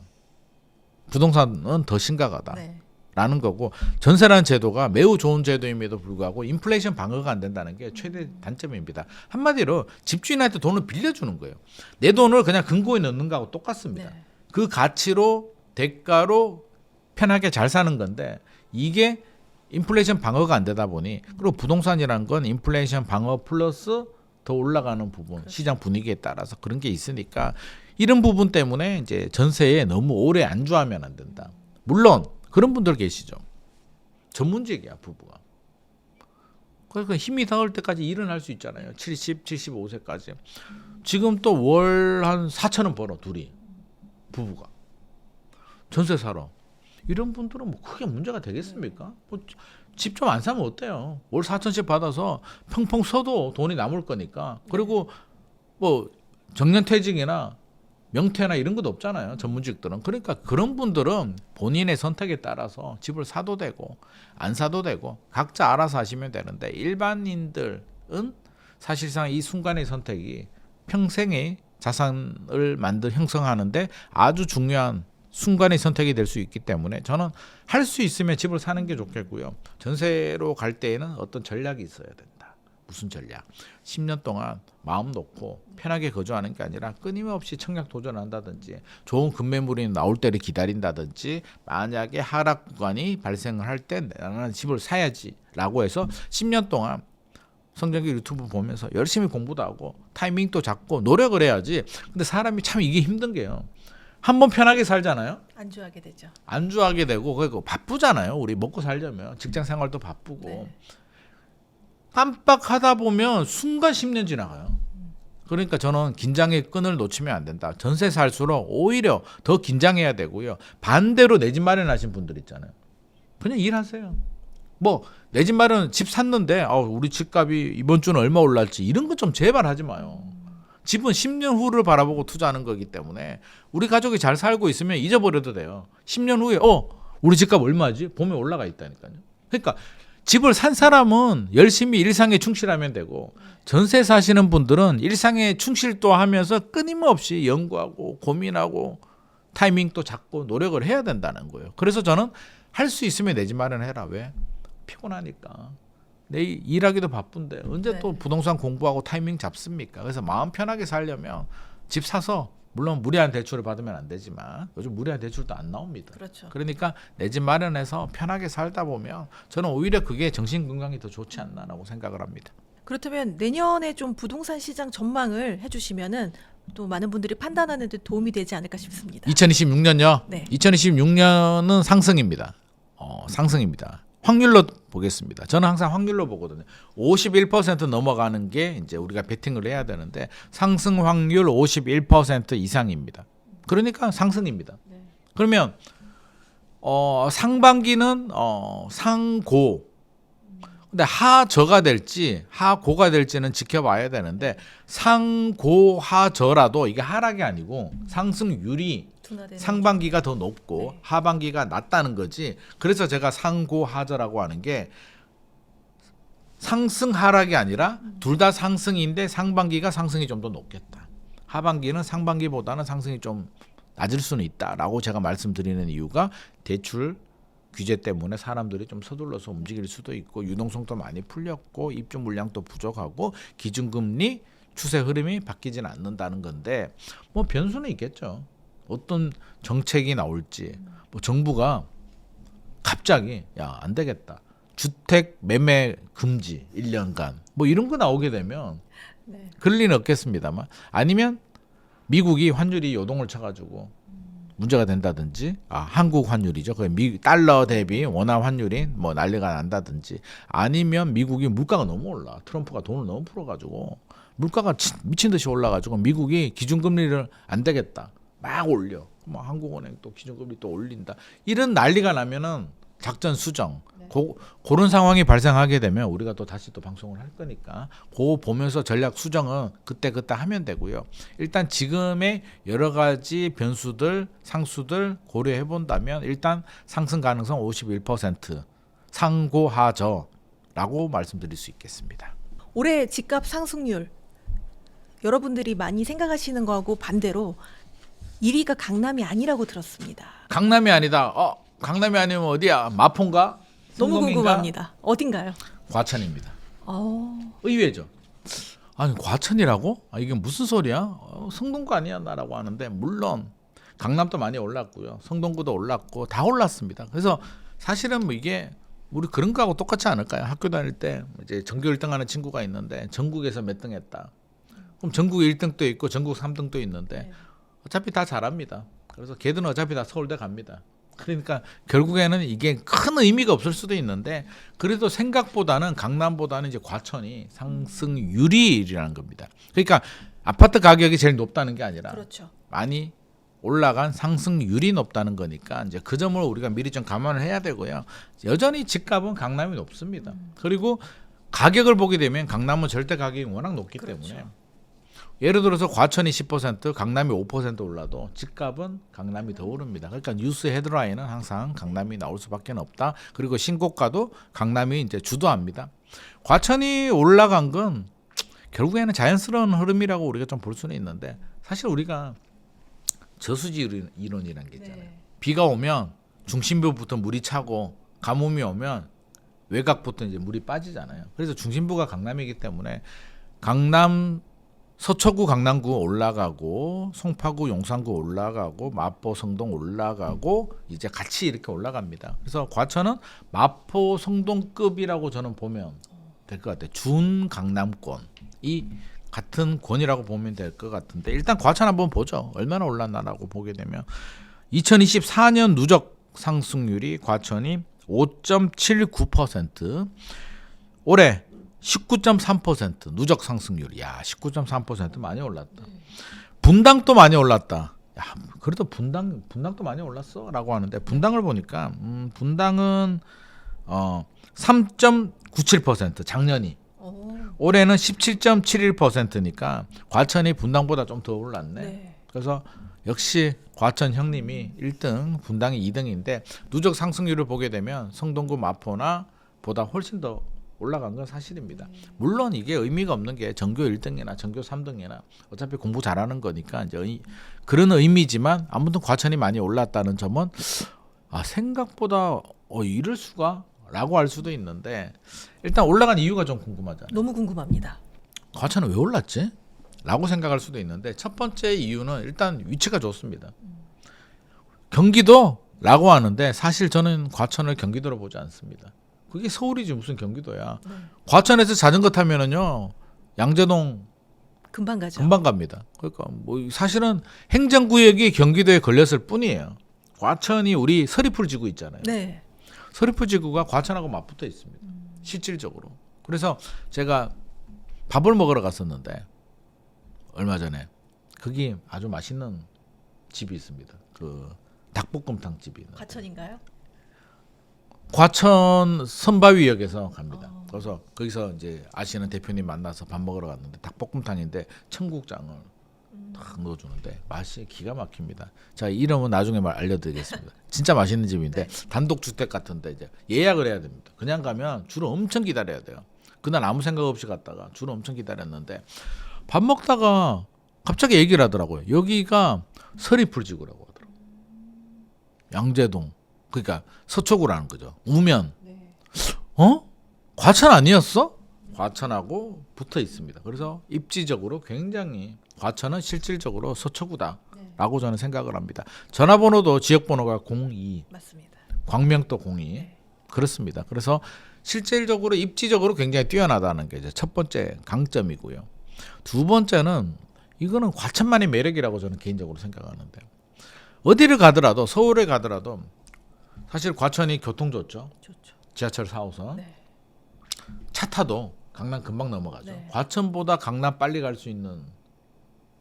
부동산은 더 심각하다. 네. 라는 거고 전세라는 제도가 매우 좋은 제도임에도 불구하고 인플레이션 방어가 안 된다는 게 최대 단점입니다. 한마디로 집주인한테 돈을 빌려주는 거예요. 내 돈을 그냥 금고에 넣는 거하고 똑같습니다. 네. 그 가치로 대가로 편하게 잘 사는 건데 이게 인플레이션 방어가 안 되다 보니 그리고 부동산이라는 건 인플레이션 방어 플러스 더 올라가는 부분 그렇죠. 시장 분위기에 따라서 그런 게 있으니까 이런 부분 때문에 이제 전세에 너무 오래 안주하면 안 된다. 물론 그런 분들 계시죠. 전문직이야 부부가. 그러니까 힘이 닿을 때까지 일은 할 수 있잖아요. 70, 75세까지. 지금 또 월 한 4천 원 벌어 둘이 부부가. 전세 사러. 이런 분들은 뭐 크게 문제가 되겠습니까? 뭐 집 좀 안 사면 어때요? 월 4천씩 받아서 펑펑 써도 돈이 남을 거니까. 그리고 뭐 정년퇴직이나 명퇴나 이런 것도 없잖아요. 전문직들은. 그러니까 그런 분들은 본인의 선택에 따라서 집을 사도 되고 안 사도 되고 각자 알아서 하시면 되는데 일반인들은 사실상 이 순간의 선택이 평생의 자산을 형성하는데 아주 중요한 순간의 선택이 될 수 있기 때문에 저는 할 수 있으면 집을 사는 게 좋겠고요. 전세로 갈 때에는 어떤 전략이 있어야 된다. 무슨 전략? 10년 동안 마음 놓고 편하게 거주하는 게 아니라 끊임없이 청약 도전한다든지 좋은 급매물이 나올 때를 기다린다든지 만약에 하락 구간이 발생을 할 때 나는 집을 사야지라고 해서 10년 동안 성장기 유튜브 보면서 열심히 공부도 하고 타이밍도 잡고 노력을 해야지. 근데 사람이 참 이게 힘든 게요. 한번 편하게 살잖아요. 안주하게 되죠. 안주하게 되고 그리고 바쁘잖아요. 우리 먹고 살려면 직장 생활도 바쁘고 네. 깜빡하다 보면 순간 10년 지나가요. 그러니까 저는 긴장의 끈을 놓치면 안 된다. 전세 살수록 오히려 더 긴장해야 되고요. 반대로 내 집 마련하신 분들 있잖아요. 그냥 일하세요. 뭐 내 집 마련 집 샀는데 우리 집값이 이번 주는 얼마 올랐지 이런 거 좀 제발 하지 마요. 집은 10년 후를 바라보고 투자하는 거기 때문에 우리 가족이 잘 살고 있으면 잊어버려도 돼요. 10년 후에 우리 집값 얼마지? 보면 올라가 있다니까요. 그러니까 집을 산 사람은 열심히 일상에 충실하면 되고 전세 사시는 분들은 일상에 충실도 하면서 끊임없이 연구하고 고민하고 타이밍도 잡고 노력을 해야 된다는 거예요. 그래서 저는 할 수 있으면 내 집 마련해라. 왜? 피곤하니까. 내일 일하기도 바쁜데 언제 네. 또 부동산 공부하고 타이밍 잡습니까? 그래서 마음 편하게 살려면 집 사서 물론 무리한 대출을 받으면 안 되지만 요즘 무리한 대출도 안 나옵니다. 그렇죠. 그러니까 내 집 마련해서 편하게 살다 보면 저는 오히려 그게 정신 건강이 더 좋지 않나라고 생각을 합니다. 그렇다면 내년에 좀 부동산 시장 전망을 해주시면은 또 많은 분들이 판단하는 데 도움이 되지 않을까 싶습니다. 2026년요. 네. 2026년은 상승입니다. 상승입니다. 확률로 보겠습니다. 저는 항상 확률로 보거든요. 51% 넘어가는 게 이제 우리가 베팅을 해야 되는데 상승 확률 51% 이상입니다. 그러니까 상승입니다. 네. 그러면 상반기는 상고 근데 하저가 될지 하고가 될지는 지켜봐야 되는데 상고 하저라도 이게 하락이 아니고 상승률이 둔화되는 상반기가 더 높고 네. 하반기가 낮다는 거지. 그래서 제가 상고 하저라고 하는 게 상승 하락이 아니라 둘 다 상승인데 상반기가 상승이 좀 더 높겠다. 하반기는 상반기보다는 상승이 좀 낮을 수는 있다라고 제가 말씀드리는 이유가 대출 규제 때문에 사람들이 좀 서둘러서 움직일 수도 있고 유동성도 많이 풀렸고 입주 물량도 부족하고 기준금리 추세 흐름이 바뀌지는 않는다는 건데 뭐 변수는 있겠죠. 어떤 정책이 나올지 뭐 정부가 갑자기 안 되겠다. 주택 매매 금지 1년간 뭐 이런 거 나오게 되면 네. 그럴 리는 없겠습니다만 아니면 미국이 환율이 요동을 쳐가지고 문제가 된다든지, 한국 환율이죠. 그 달러 대비 원화 환율이 뭐 난리가 난다든지, 아니면 미국이 물가가 너무 올라. 트럼프가 돈을 너무 풀어가지고 물가가 미친 듯이 올라가지고 미국이 기준금리를 안 되겠다 막 올려. 뭐 한국은행 또 기준금리 또 올린다. 이런 난리가 나면은 작전 수정. 그런 상황이 발생하게 되면 우리가 또 다시 또 방송을 할 거니까 그거 보면서 전략 수정은 그때 하면 되고요. 일단 지금의 여러 가지 변수들, 상수들 고려해 본다면 일단 상승 가능성 51% 상고하저라고 말씀드릴 수 있겠습니다. 올해 집값 상승률 여러분들이 많이 생각하시는 거하고 반대로 1위가 강남이 아니라고 들었습니다. 강남이 아니다. 강남이 아니면 어디야? 마포인가? 너무 성동인가? 궁금합니다. 어딘가요? 과천입니다. 어, 의외죠. 아니 과천이라고? 이게 무슨 소리야? 성동구 아니야 나라고 하는데 물론 강남도 많이 올랐고요. 성동구도 올랐고 다 올랐습니다. 그래서 사실은 뭐 이게 우리 그런 거하고 똑같지 않을까요? 학교 다닐 때 이제 전교 1등하는 친구가 있는데 전국에서 몇 등 했다. 그럼 전국 1등도 있고 전국 3등도 있는데 어차피 다 잘합니다. 그래서 걔들은 어차피 다 서울대 갑니다. 그러니까 결국에는 이게 큰 의미가 없을 수도 있는데 그래도 생각보다는 강남보다는 이제 과천이 상승률이라는 겁니다. 그러니까 아파트 가격이 제일 높다는 게 아니라 그렇죠. 많이 올라간 상승률이 높다는 거니까 이제 그 점을 우리가 미리 좀 감안을 해야 되고요. 여전히 집값은 강남이 높습니다. 그리고 가격을 보게 되면 강남은 절대 가격이 워낙 높기 그렇죠. 때문에 예를 들어서 과천이 10%, 강남이 5% 올라도 집값은 강남이 더 오릅니다. 그러니까 뉴스 헤드라인은 항상 강남이 나올 수밖에 없다. 그리고 신고가도 강남이 이제 주도합니다. 과천이 올라간 건 결국에는 자연스러운 흐름이라고 우리가 좀 볼 수는 있는데 사실 우리가 저수지 이론이라는 게 있잖아요. 비가 오면 중심부부터 물이 차고 가뭄이 오면 외곽부터 이제 물이 빠지잖아요. 그래서 중심부가 강남이기 때문에 강남 서초구 강남구 올라가고 송파구 용산구 올라가고 마포 성동 올라가고 이제 같이 이렇게 올라갑니다. 그래서 과천은 마포 성동급이라고 저는 보면 될 것 같아요. 준 강남권이 같은 권이라고 보면 될 것 같은데 일단 과천 한번 보죠. 얼마나 올랐나라고 보게 되면 2024년 누적 상승률이 과천이 5.79%, 올해 19.3% 누적 상승률. 야, 19.3% 많이 올랐다. 분당도 많이 올랐다. 야, 그래도 분당도 많이 올랐어라고 하는데 분당을 보니까 분당은 3.97% 작년이. 올해는 17.71%니까 과천이 분당보다 좀 더 올랐네. 네. 그래서 역시 과천 형님이 1등, 분당이 2등인데 누적 상승률을 보게 되면 성동구 마포나 보다 훨씬 더 올라간 건 사실입니다. 물론 이게 의미가 없는 게 전교 1등이나 전교 3등이나 어차피 공부 잘하는 거니까 이제 그런 의미지만 아무튼 과천이 많이 올랐다는 점은 생각보다 이럴 수가? 라고 할 수도 있는데 일단 올라간 이유가 좀 궁금하잖아요. 너무 궁금합니다. 과천은 왜 올랐지? 라고 생각할 수도 있는데 첫 번째 이유는 일단 위치가 좋습니다. 경기도라고 하는데 사실 저는 과천을 경기도로 보지 않습니다. 그게 서울이지 무슨 경기도야. 과천에서 자전거 타면은요 양재동 금방 가죠. 금방 갑니다. 그러니까 뭐 사실은 행정구역이 경기도에 걸렸을 뿐이에요. 과천이 우리 서리풀 지구 있잖아요. 네. 서리풀 지구가 과천하고 맞붙어 있습니다. 실질적으로. 그래서 제가 밥을 먹으러 갔었는데 얼마 전에 거기 아주 맛있는 집이 있습니다. 그 닭볶음탕 집이 있는데 과천인가요? 과천 선바위역에서 갑니다. 그래서 거기서 이제 아시는 대표님 만나서 밥 먹으러 갔는데 닭볶음탕인데 청국장을 딱 넣어주는데 맛이 기가 막힙니다. 자, 이름은 나중에 알려드리겠습니다. 진짜 맛있는 집인데 단독 주택 같은데 이제 예약을 해야 됩니다. 그냥 가면 줄을 엄청 기다려야 돼요. 그날 아무 생각 없이 갔다가 줄을 엄청 기다렸는데 밥 먹다가 갑자기 얘기를 하더라고요. 여기가 서리풀 지구라고 하더라고요. 양재동, 그러니까 서초구라는 거죠. 우면. 과천 아니었어? 과천하고 붙어 있습니다. 그래서 입지적으로 굉장히 과천은 실질적으로 서초구다라고 저는 생각을 합니다. 전화번호도 지역번호가 02, 맞습니다. 광명도 02. 그렇습니다. 그래서 실질적으로 입지적으로 굉장히 뛰어나다는 게 이제 첫 번째 강점이고요. 두 번째는 이거는 과천만의 매력이라고 저는 개인적으로 생각하는데 어디를 가더라도 서울에 가더라도 사실 과천이 교통 좋죠. 좋죠. 지하철 4호선. 네. 차 타도 강남 금방 넘어가죠. 네. 과천보다 강남 빨리 갈 수 있는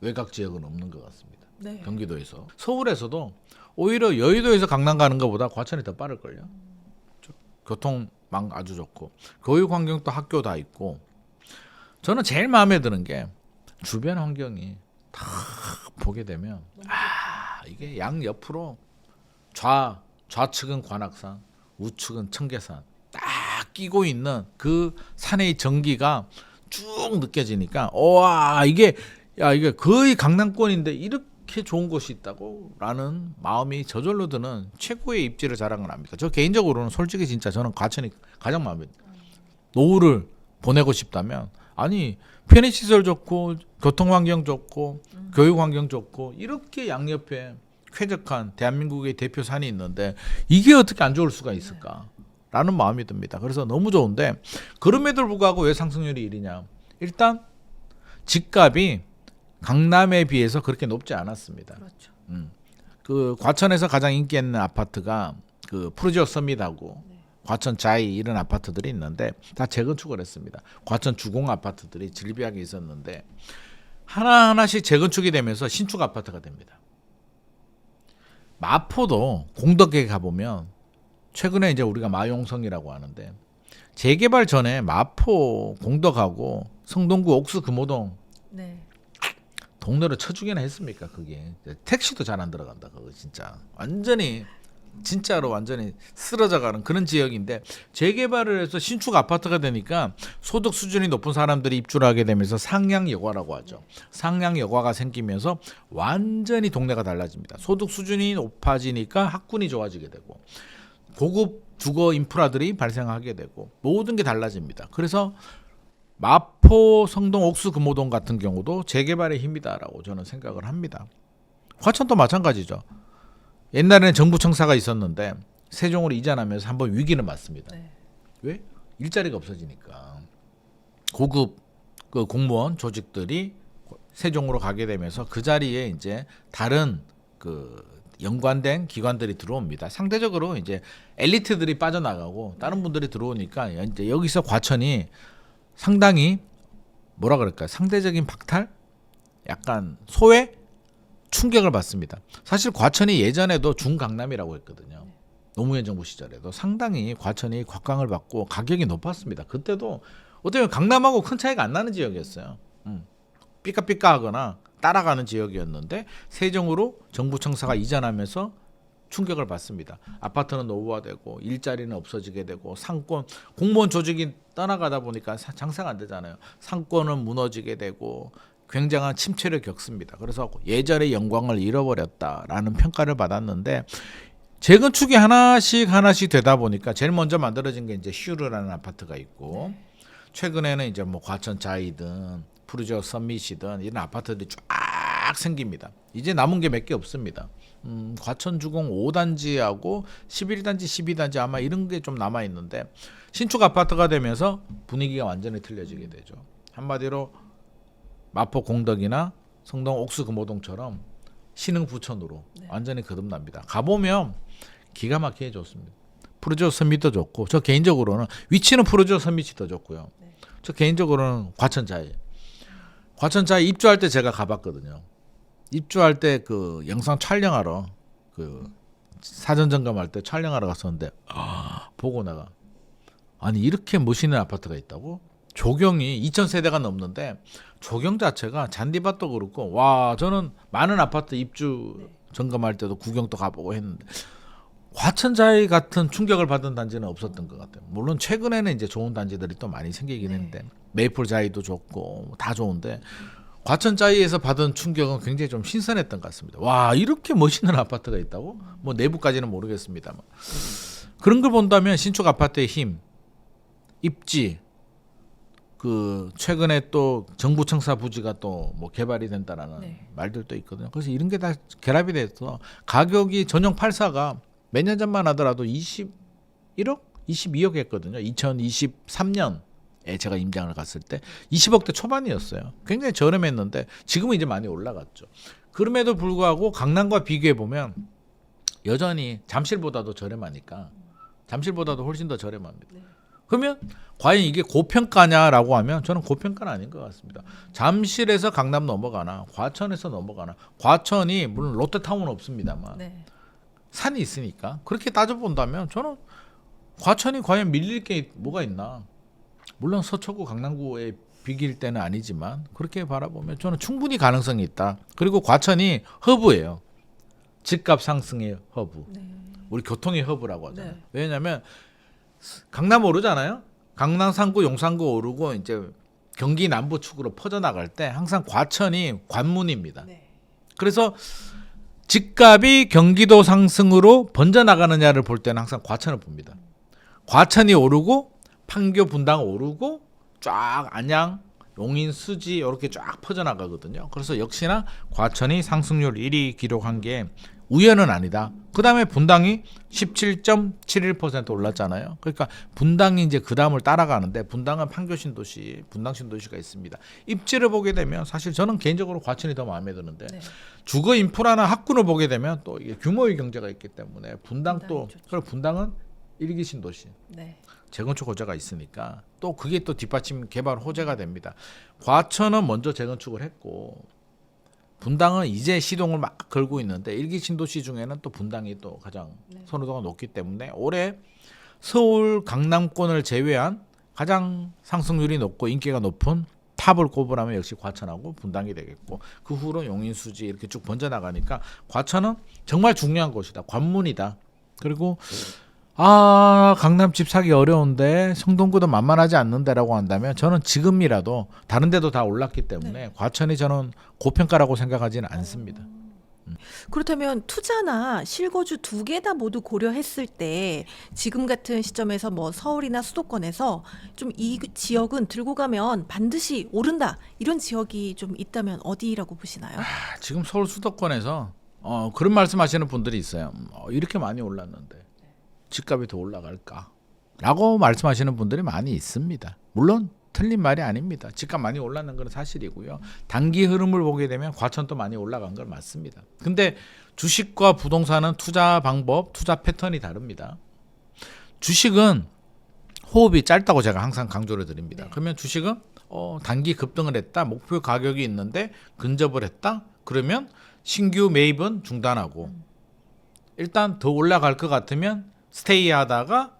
외곽 지역은 없는 것 같습니다. 네. 경기도에서. 서울에서도 오히려 여의도에서 강남 가는 것보다 과천이 더 빠를걸요. 교통망 아주 좋고 교육 환경도 학교 다 있고 저는 제일 마음에 드는 게 주변 환경이 다 보게 되면 이게 양 옆으로 좌측은 관악산, 우측은 청계산 딱 끼고 있는 그 산의 전기가 쭉 느껴지니까 와 이게 거의 강남권인데 이렇게 좋은 곳이 있다고라는 마음이 저절로 드는 최고의 입지를 자랑을 합니다. 저 개인적으로는 솔직히 진짜 저는 과천이 가장 마음에 들어요. 노후를 보내고 싶다면 아니 편의시설 좋고 교통환경 좋고 교육환경 좋고 이렇게 양옆에 쾌적한 대한민국의 대표 산이 있는데 이게 어떻게 안 좋을 수가 있을까라는 마음이 듭니다. 그래서 너무 좋은데 그럼에도 불구하고 왜 상승률이 1위냐. 일단 집값이 강남에 비해서 그렇게 높지 않았습니다. 그렇죠. 그 과천에서 가장 인기 있는 아파트가 그 푸르지오 서밋하고 과천 자이 이런 아파트들이 있는데 다 재건축을 했습니다. 과천 주공 아파트들이 질비하게 있었는데 하나하나씩 재건축이 되면서 신축 아파트가 됩니다. 마포도 공덕에 가보면 최근에 이제 우리가 마용성이라고 하는데 재개발 전에 마포 공덕하고 성동구 옥수 금호동 네. 동네로 쳐주기나 했습니까? 그게 택시도 잘 안 들어간다. 그거 진짜 완전히 진짜로 완전히 쓰러져가는 그런 지역인데 재개발을 해서 신축 아파트가 되니까 소득 수준이 높은 사람들이 입주를 하게 되면서 상향 여가라고 하죠. 상향 여가가 생기면서 완전히 동네가 달라집니다. 소득 수준이 높아지니까 학군이 좋아지게 되고 고급 주거 인프라들이 발생하게 되고 모든 게 달라집니다. 그래서 마포, 성동, 옥수, 금호동 같은 경우도 재개발의 힘이다라고 저는 생각을 합니다. 과천도 마찬가지죠. 옛날에는 정부 청사가 있었는데 세종으로 이전하면서 한번 위기를 맞습니다. 네. 왜? 일자리가 없어지니까 고급 그 공무원 조직들이 세종으로 가게 되면서 그 자리에 이제 다른 그 연관된 기관들이 들어옵니다. 상대적으로 이제 엘리트들이 빠져나가고 다른 분들이 들어오니까 이제 여기서 과천이 상당히 뭐라 그럴까요? 상대적인 박탈? 약간 소외? 충격을 받습니다. 사실 과천이 예전에도 중강남이라고 했거든요. 노무현 정부 시절에도 상당히 과천이 곽광을 받고 가격이 높았습니다. 그때도 어떻게 보면 강남하고 큰 차이가 안 나는 지역이었어요. 삐까삐까하거나 따라가는 지역이었는데 세종으로 정부 청사가 이전하면서 충격을 받습니다. 아파트는 노후화되고 일자리는 없어지게 되고 상권 공무원 조직이 떠나가다 보니까 장사가 안 되잖아요. 상권은 무너지게 되고 굉장한 침체를 겪습니다. 그래서 예전의 영광을 잃어버렸다라는 평가를 받았는데 재건축이 하나씩 되다 보니까 제일 먼저 만들어진 게 이제 슈르라는 아파트가 있고 최근에는 이제 뭐 과천 자이든 푸르지오 서밋이든 이런 아파트들이 쫙 생깁니다. 이제 남은 게 몇 개 없습니다. 과천 주공 5단지하고 11단지, 12단지 아마 이런 게 좀 남아 있는데 신축 아파트가 되면서 분위기가 완전히 틀려지게 되죠. 한마디로 마포 공덕이나 성동 옥수 금호동처럼 신흥 부천으로 완전히 거듭납니다. 가보면 기가 막히게 좋습니다. 푸르지오 서밋도 좋고 저 개인적으로는 위치는 푸르지오 서밋이 더 좋고요. 저 개인적으로는 과천자이 입주할 때 제가 가봤거든요. 입주할 때 그 영상 촬영하러 그 사전 점검할 때 촬영하러 갔었는데 보고 나가 아니 이렇게 멋있는 아파트가 있다고? 조경이 2,000세대가 넘는데 조경 자체가 잔디밭도 그렇고 와 저는 많은 아파트 입주 점검할 때도 구경도 가보고 했는데 과천자이 같은 충격을 받은 단지는 없었던 것 같아요. 물론 최근에는 이제 좋은 단지들이 또 많이 생기긴 했는데 메이플자이도 좋고 다 좋은데 과천자이에서 받은 충격은 굉장히 좀 신선했던 것 같습니다. 와 이렇게 멋있는 아파트가 있다고? 뭐 내부까지는 모르겠습니다만 그런 걸 본다면 신축 아파트의 힘, 입지 그 최근에 또 정부 청사 부지가 또 뭐 개발이 된다라는 말들도 있거든요. 그래서 이런 게 다 결합이 돼서 가격이 전용 84가 몇 년 전만 하더라도 21억, 22억 했거든요. 2023년에 제가 임장을 갔을 때 20억대 초반이었어요. 굉장히 저렴했는데 지금은 이제 많이 올라갔죠. 그럼에도 불구하고 강남과 비교해 보면 여전히 잠실보다도 저렴하니까 잠실보다도 훨씬 더 저렴합니다. 네. 그러면 과연 이게 고평가냐라고 하면 저는 고평가는 아닌 것 같습니다. 잠실에서 강남 넘어가나 과천에서 넘어가나 과천이 물론 롯데타운은 없습니다만 네. 산이 있으니까 그렇게 따져본다면 저는 과천이 과연 밀릴 게 뭐가 있나. 물론 서초구 강남구에 비길 때는 아니지만 그렇게 바라보면 저는 충분히 가능성이 있다. 그리고 과천이 허브예요. 집값 상승의 허브. 네. 우리 교통의 허브라고 하잖아요. 네. 왜냐하면 강남 오르잖아요. 강남 상구, 용산구 오르고 이제 경기 남부 축으로 퍼져나갈 때 항상 과천이 관문입니다. 네. 그래서 집값이 경기도 상승으로 번져나가느냐를 볼 때는 항상 과천을 봅니다. 과천이 오르고 판교, 분당 오르고 쫙 안양, 용인, 수지 이렇게 쫙 퍼져나가거든요. 그래서 역시나 과천이 상승률 1위 기록한 게 우연은 아니다. 그 다음에 분당이 17.71% 올랐잖아요. 그러니까 분당이 이제 그 다음을 따라가는데 분당은 판교 신도시, 분당 신도시가 있습니다. 입지를 보게 되면 사실 저는 개인적으로 과천이 더 마음에 드는데 네. 주거 인프라나 학군을 보게 되면 또 이게 규모의 경제가 있기 때문에 분당 또 분당이 좋죠. 그리고 분당은 일기 신도시. 네. 재건축 호재가 있으니까 또 그게 또 뒷받침 개발 호재가 됩니다. 과천은 먼저 재건축을 했고 분당은 이제 시동을 막 걸고 있는데 일기 신도시 중에는 또 분당이 또 가장 네. 선호도가 높기 때문에 올해 서울 강남권을 제외한 가장 상승률이 높고 인기가 높은 탑을 꼽으라면 역시 과천하고 분당이 되겠고 그 후로 용인, 수지 이렇게 쭉 번져나가니까 과천은 정말 중요한 곳이다. 관문이다. 그리고 강남 집 사기 어려운데 성동구도 만만하지 않는데라고 한다면 저는 지금이라도 다른 데도 다 올랐기 때문에 네. 과천이 저는 고평가라고 생각하지는 않습니다. 그렇다면 투자나 실거주 두 개 다 모두 고려했을 때 지금 같은 시점에서 뭐 서울이나 수도권에서 좀 이 지역은 들고 가면 반드시 오른다 이런 지역이 좀 있다면 어디라고 보시나요? 지금 서울 수도권에서 그런 말씀하시는 분들이 있어요. 이렇게 많이 올랐는데 집값이 더 올라갈까? 라고 말씀하시는 분들이 많이 있습니다. 물론 틀린 말이 아닙니다. 집값 많이 올랐는 건 사실이고요. 단기 흐름을 보게 되면 과천도 많이 올라간 건 맞습니다. 근데 주식과 부동산은 투자 방법, 투자 패턴이 다릅니다. 주식은 호흡이 짧다고 제가 항상 강조를 드립니다. 네. 그러면 주식은 단기 급등을 했다. 목표 가격이 있는데 근접을 했다. 그러면 신규 매입은 중단하고 일단 더 올라갈 것 같으면 스테이 하다가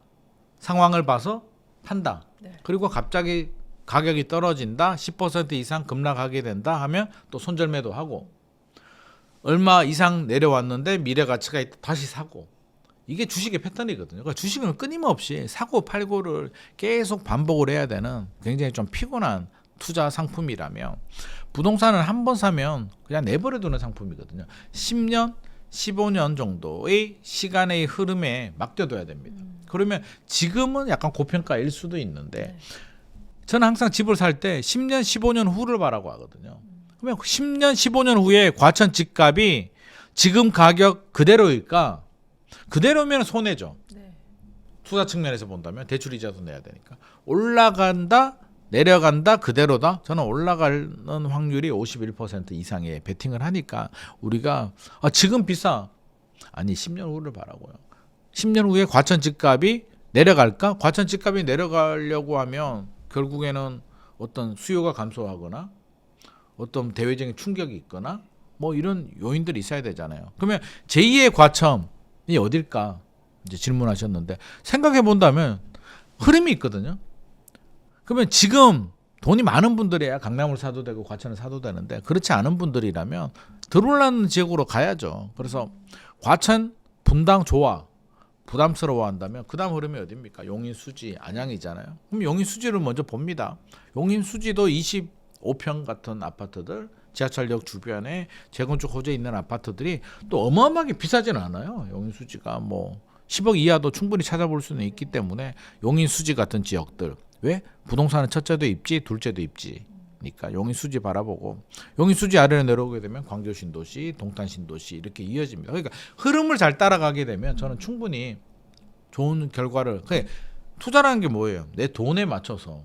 상황을 봐서 판다. 네. 그리고 갑자기 가격이 떨어진다. 10% 이상 급락하게 된다 하면 또 손절매도 하고 얼마 이상 내려왔는데 미래 가치가 있다. 다시 사고. 이게 주식의 패턴이거든요. 그러니까 주식은 끊임없이 사고 팔고를 계속 반복을 해야 되는 굉장히 좀 피곤한 투자 상품이라면 부동산은 한 번 사면 그냥 내버려 두는 상품이거든요. 10년 15년 정도의 시간의 흐름에 맡겨둬야 됩니다. 그러면 지금은 약간 고평가일 수도 있는데 저는 항상 집을 살 때 10년, 15년 후를 바라고 하거든요. 그러면 10년, 15년 후에 과천 집값이 지금 가격 그대로일까? 그대로면 손해죠. 네. 투자 측면에서 본다면 대출이자도 내야 되니까. 올라간다, 내려간다, 그대로다. 저는 올라가는 확률이 51% 이상의 베팅을 하니까 우리가 지금 비싸. 아니 10년 후를 바라고요. 10년 후에 과천 집값이 내려갈까? 과천 집값이 내려가려고 하면 결국에는 어떤 수요가 감소하거나 어떤 대외적인 충격이 있거나 뭐 이런 요인들이 있어야 되잖아요. 그러면 제2의 과천이 어딜까? 이제 질문하셨는데 생각해 본다면 흐름이 있거든요. 그러면 지금 돈이 많은 분들이야 강남을 사도 되고 과천을 사도 되는데 그렇지 않은 분들이라면 들어올라는 지역으로 가야죠. 그래서 과천, 분당 좋아. 부담스러워한다면 그 다음 흐름이 어딥니까? 용인, 수지, 안양이잖아요. 그럼 용인, 수지를 먼저 봅니다. 용인, 수지도 25평 같은 아파트들 지하철역 주변에 재건축 호재 있는 아파트들이 또 어마어마하게 비싸지는 않아요. 용인, 수지가 뭐 10억 이하도 충분히 찾아볼 수는 있기 때문에 용인, 수지 같은 지역들 왜? 부동산은 첫째도 입지, 둘째도 입지니까 용인, 수지 바라보고 용인, 수지 아래로 내려오게 되면 광교 신도시, 동탄 신도시 이렇게 이어집니다. 그러니까 흐름을 잘 따라가게 되면 저는 충분히 좋은 결과를 투자라는 게 뭐예요? 내 돈에 맞춰서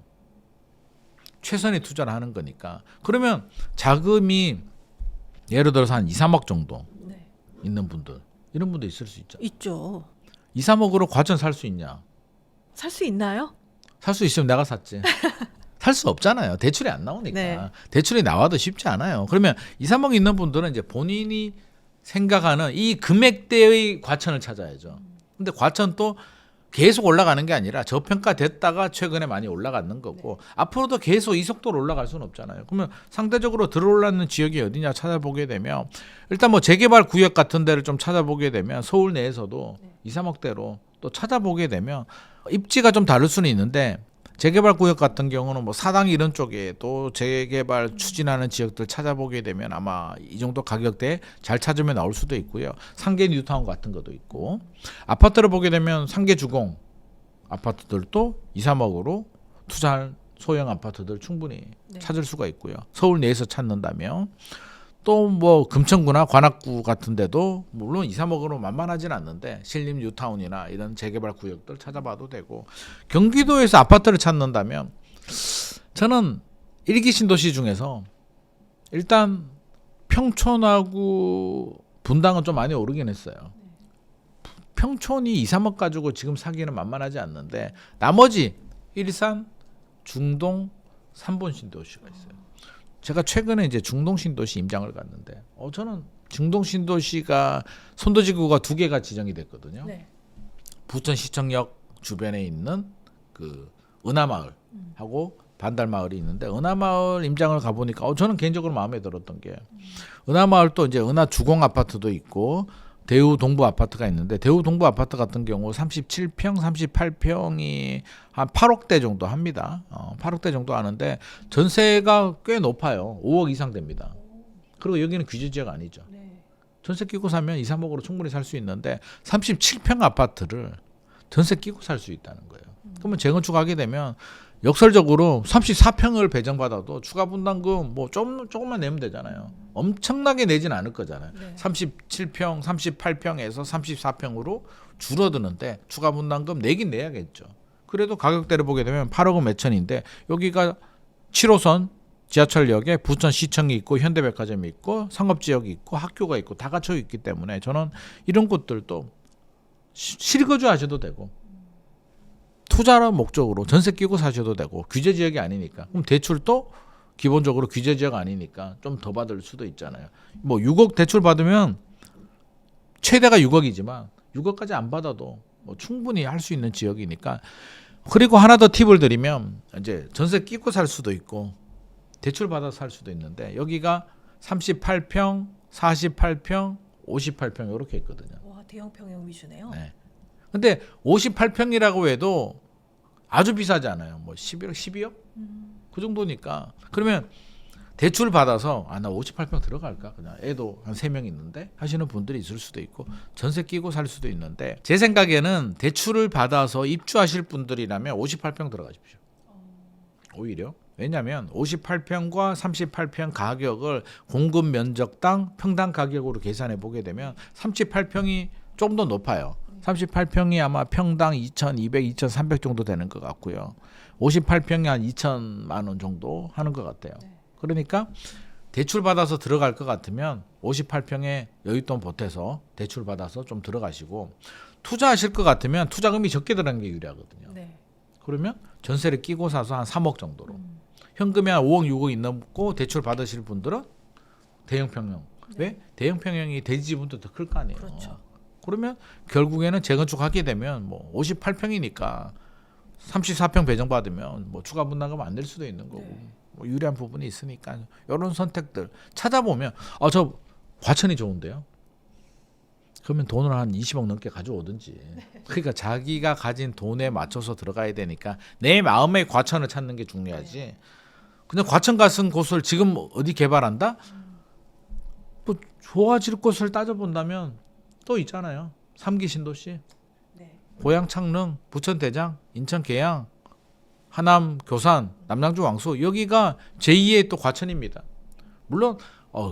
최선의 투자를 하는 거니까 그러면 자금이 예를 들어서 한 2, 3억 정도 네. 있는 분들 이런 분도 있을 수 있죠. 있죠. 2, 3억으로 과천 살 수 있냐? 살 수 있나요? 살 수 있으면 내가 샀지. 살 수 없잖아요. 대출이 안 나오니까. 네. 대출이 나와도 쉽지 않아요. 그러면 2, 3억 있는 분들은 이제 본인이 생각하는 이 금액대의 과천을 찾아야죠. 근데 과천 또 계속 올라가는 게 아니라 저평가됐다가 최근에 많이 올라가는 거고 앞으로도 계속 이 속도로 올라갈 수는 없잖아요. 그러면 상대적으로 들어올랐는 지역이 어디냐 찾아보게 되면 일단 뭐 재개발 구역 같은 데를 좀 찾아보게 되면 서울 내에서도 2, 3억대로 또 찾아보게 되면 입지가 좀 다를 수는 있는데 재개발 구역 같은 경우는 뭐 사당 이런 쪽에 또 재개발 추진하는 지역들 찾아보게 되면 아마 이 정도 가격대에 잘 찾으면 나올 수도 있고요. 상계 뉴타운 같은 것도 있고 아파트를 보게 되면 상계 주공 아파트들도 2, 3억으로 투자할 소형 아파트들 충분히 찾을 수가 있고요. 서울 내에서 찾는다면 또 뭐 금천구나 관악구 같은 데도 물론 2, 3억으로 만만하진 않는데 신림 뉴타운이나 이런 재개발 구역들 찾아봐도 되고 경기도에서 아파트를 찾는다면 저는 일기 신도시 중에서 일단 평촌하고 분당은 좀 많이 오르긴 했어요. 평촌이 2, 3억 가지고 지금 사기는 만만하지 않는데 나머지 일산, 중동, 3본 신도시가 있어요. 제가 최근에 이제 중동 신도시 임장을 갔는데 저는 중동 신도시가 선도지구가 2개가 지정이 됐거든요. 네. 부천시청역 주변에 있는 그 은하마을하고 반달마을이 있는데 은하마을 임장을 가보니까 저는 개인적으로 마음에 들었던 게 은하마을도 이제 은하 주공 아파트도 있고 대우 동부 아파트가 있는데 대우 동부 아파트 같은 경우 37평, 38평이 한 8억대 정도 합니다. 8억대 정도 하는데 전세가 꽤 높아요. 5억 이상 됩니다. 그리고 여기는 규제 지역 아니죠. 전세 끼고 사면 2, 3억으로 충분히 살 수 있는데 37평 아파트를 전세 끼고 살 수 있다는 거예요. 그러면 재건축하게 되면 역설적으로 34평을 배정받아도 추가 분담금 뭐 조금만 내면 되잖아요. 엄청나게 내진 않을 거잖아요. 37평, 38평에서 34평으로 줄어드는데 추가 분담금 내긴 내야겠죠. 그래도 가격대를 보게 되면 8억 몇천인데 여기가 7호선 지하철역에 부천시청이 있고 현대백화점이 있고 상업지역이 있고 학교가 있고 다 갖춰 있기 때문에 저는 이런 곳들도 실거주 하셔도 되고 투자라는 목적으로 전세 끼고 사셔도 되고 규제 지역이 아니니까 그럼 대출도 기본적으로 규제 지역 아니니까 좀 더 받을 수도 있잖아요. 뭐 6억 대출 받으면 최대가 6억이지만 6억까지 안 받아도 뭐 충분히 할 수 있는 지역이니까. 그리고 하나 더 팁을 드리면 이제 전세 끼고 살 수도 있고 대출 받아서 살 수도 있는데 여기가 38평, 48평, 58평 이렇게 있거든요. 와, 대형 평형 위주네요. 네. 근데 58평이라고 해도 아주 비싸지 않아요. 뭐 11억, 12억? 그 정도니까. 그러면 대출 받아서 나 58평 들어갈까? 그냥 애도 한 3명 있는데 하시는 분들이 있을 수도 있고 전세 끼고 살 수도 있는데 제 생각에는 대출을 받아서 입주하실 분들이라면 58평 들어가십시오. 오히려. 왜냐하면 58평과 38평 가격을 공급 면적당 평당 가격으로 계산해 보게 되면 38평이 좀 더 높아요. 38평이 아마 평당 2,200, 2,300 정도 되는 것 같고요. 58평이 한 2천만 원 정도 하는 것 같아요. 그러니까 대출 받아서 들어갈 것 같으면 58평에 여윳돈 보태서 대출 받아서 좀 들어가시고 투자하실 것 같으면 투자금이 적게 들어가는 게 유리하거든요. 그러면 전세를 끼고 사서 한 3억 정도로 현금이 한 5억, 6억이 넘고 대출 받으실 분들은 대형 평형. 왜? 대형 평형이 대지 지분도 더 클 거 아니에요. 그렇죠. 그러면 결국에는 재건축하게 되면 뭐 58평이니까 34평 배정받으면 뭐 추가 분담금 안 낼 수도 있는 거고 뭐 유리한 부분이 있으니까 이런 선택들 찾아보면 저 과천이 좋은데요. 그러면 돈을 한 20억 넘게 가져오든지. 그러니까 자기가 가진 돈에 맞춰서 들어가야 되니까 내 마음의 과천을 찾는 게 중요하지. 그냥 과천 같은 곳을 지금 어디 개발한다? 뭐 좋아질 곳을 따져본다면 또 있잖아요. 3기 신도시, 고양 창릉, 부천 대장, 인천 계양, 하남 교산, 남양주 왕수 여기가 제2의 또 과천입니다. 물론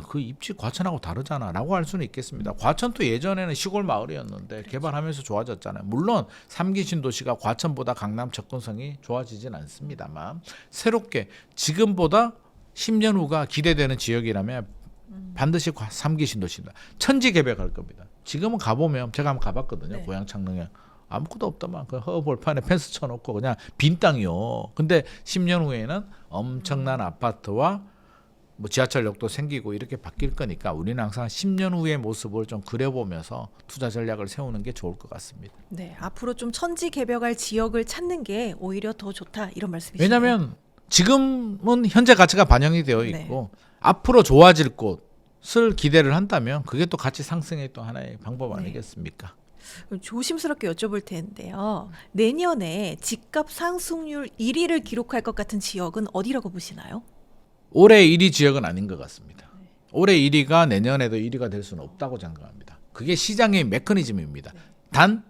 그 입지 과천하고 다르잖아라고 할 수는 있겠습니다. 과천도 예전에는 시골 마을이었는데 개발하면서 좋아졌잖아요. 물론 3기 신도시가 과천보다 강남 접근성이 좋아지진 않습니다만 새롭게 지금보다 10년 후가 기대되는 지역이라면 반드시 3기 신도시입니다. 천지 개벽할 겁니다. 지금은 가보면 제가 한번 가봤거든요. 네. 고향 창릉에 아무것도 없다만 그 허벌판에 펜스 쳐놓고 그냥 빈 땅이요. 근데 10년 후에는 엄청난 아파트와 뭐 지하철역도 생기고 이렇게 바뀔 거니까 우리는 항상 10년 후의 모습을 좀 그려보면서 투자 전략을 세우는 게 좋을 것 같습니다. 네, 앞으로 좀 천지개벽할 지역을 찾는 게 오히려 더 좋다 이런 말씀이시죠? 왜냐하면 지금은 현재 가치가 반영이 되어 네. 있고 앞으로 좋아질 곳을 기대를 한다면 그게 또 가치 상승의 또 하나의 방법 네. 아니겠습니까? 조심스럽게 여쭤볼 텐데요. 내년에 집값 상승률 1위를 기록할 것 같은 지역은 어디라고 보시나요? 올해 1위 지역은 아닌 것 같습니다. 올해 1위가 내년에도 1위가 될 수는 없다고 생각합니다. 그게 시장의 메커니즘입니다. 단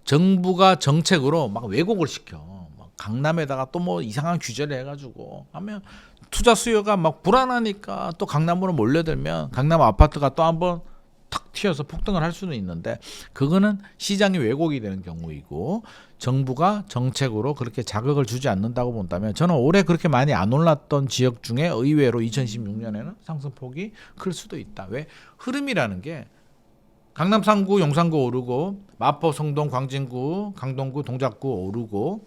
정부가 정책으로 막 왜곡을 시켜. 막 강남에다가 또 뭐 이상한 규제를 해가지고 하면 투자 수요가 막 불안하니까 또 강남으로 몰려들면 강남 아파트가 또 한번 탁 튀어서 폭등을 할 수는 있는데 그거는 시장이 왜곡이 되는 경우이고 정부가 정책으로 그렇게 자극을 주지 않는다고 본다면 저는 올해 그렇게 많이 안 올랐던 지역 중에 의외로 2016년에는 상승폭이 클 수도 있다. 왜? 흐름이라는 게 강남 3구, 용산구 오르고 마포, 성동, 광진구, 강동구, 동작구 오르고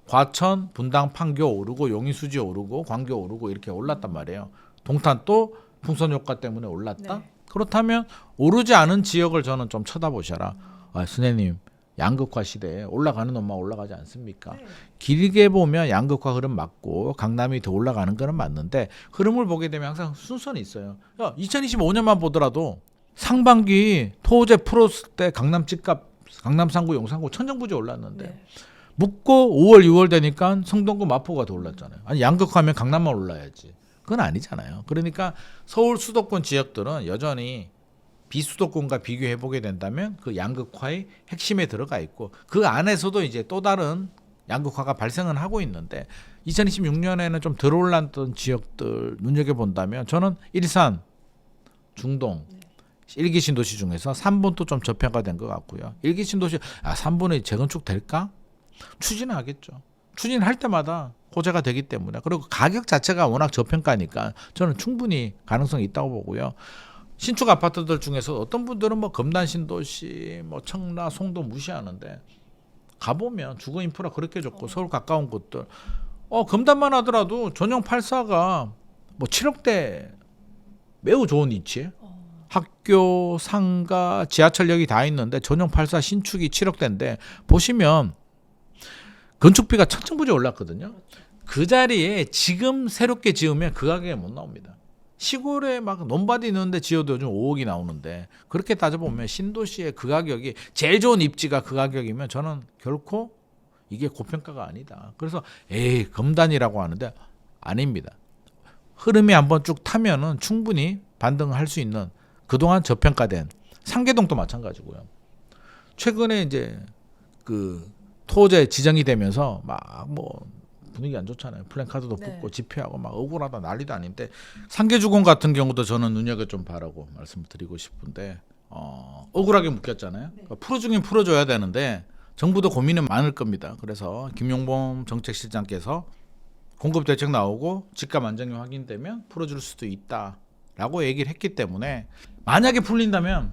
과천, 분당, 판교 오르고 용인, 수지 오르고 광교 오르고 이렇게 올랐단 말이에요. 동탄 또 풍선 효과 때문에 올랐다. 네. 그렇다면 오르지 않은 지역을 저는 좀 쳐다보셔라. 아, 선생님 양극화 시대에 올라가는 놈만 올라가지 않습니까? 네. 길게 보면 양극화 흐름 맞고 강남이 더 올라가는 거는 맞는데 흐름을 보게 되면 항상 순서는 있어요. 2025년만 보더라도 상반기 토제 풀었을 때 강남 집값 강남 3구 용산구 천정부지 올랐는데 네. 묻고 5월 6월 되니까 성동구 마포가 더 올랐잖아요. 아니 양극화하면 강남만 올라야지. 그건 아니잖아요. 그러니까 서울 수도권 지역들은 여전히 비수도권과 비교해 보게 된다면 그 양극화의 핵심에 들어가 있고 그 안에서도 이제 또 다른 양극화가 발생은 하고 있는데 2026년에는 좀 덜 올랐던 지역들 눈여겨 본다면 저는 일산, 중동, 1기 신도시 중에서 3번도 좀 저평가된 것 같고요. 1기 신도시 3번이 재건축 될까? 추진하겠죠. 추진할 때마다 호재가 되기 때문에 그리고 가격 자체가 워낙 저평가니까 저는 충분히 가능성이 있다고 보고요. 신축 아파트들 중에서 어떤 분들은 뭐 검단 신도시, 뭐 청라, 송도 무시하는데 가보면 주거 인프라 그렇게 좋고 서울 가까운 곳들 검단만 하더라도 전용 84가 뭐 7억대 매우 좋은 위치에 학교, 상가, 지하철역이 다 있는데 전용 84 신축이 7억대인데 보시면 건축비가 천정부지 올랐거든요. 그 자리에 지금 새롭게 지으면 그 가격에 못 나옵니다. 시골에 막 논밭이 있는데 지어도 요즘 5억이 나오는데 그렇게 따져보면 신도시의 그 가격이 제일 좋은 입지가 그 가격이면 저는 결코 이게 고평가가 아니다. 그래서 검단이라고 하는데 아닙니다. 흐름이 한번 쭉 타면은 충분히 반등할 수 있는 그동안 저평가된 상계동도 마찬가지고요. 최근에 이제 그 토제 지정이 되면서 막 뭐 분위기 안 좋잖아요. 플랜카드도 붙고 네. 집회하고 막 억울하다 난리도 아닌데 상계주공 같은 경우도 저는 눈여겨 좀 바라고 말씀드리고 싶은데 억울하게 묶였잖아요. 그러니까 풀어주긴 풀어줘야 되는데 정부도 고민은 많을 겁니다. 그래서 김용범 정책실장께서 공급 대책 나오고 집값 안정이 확인되면 풀어줄 수도 있다라고 얘기를 했기 때문에 만약에 풀린다면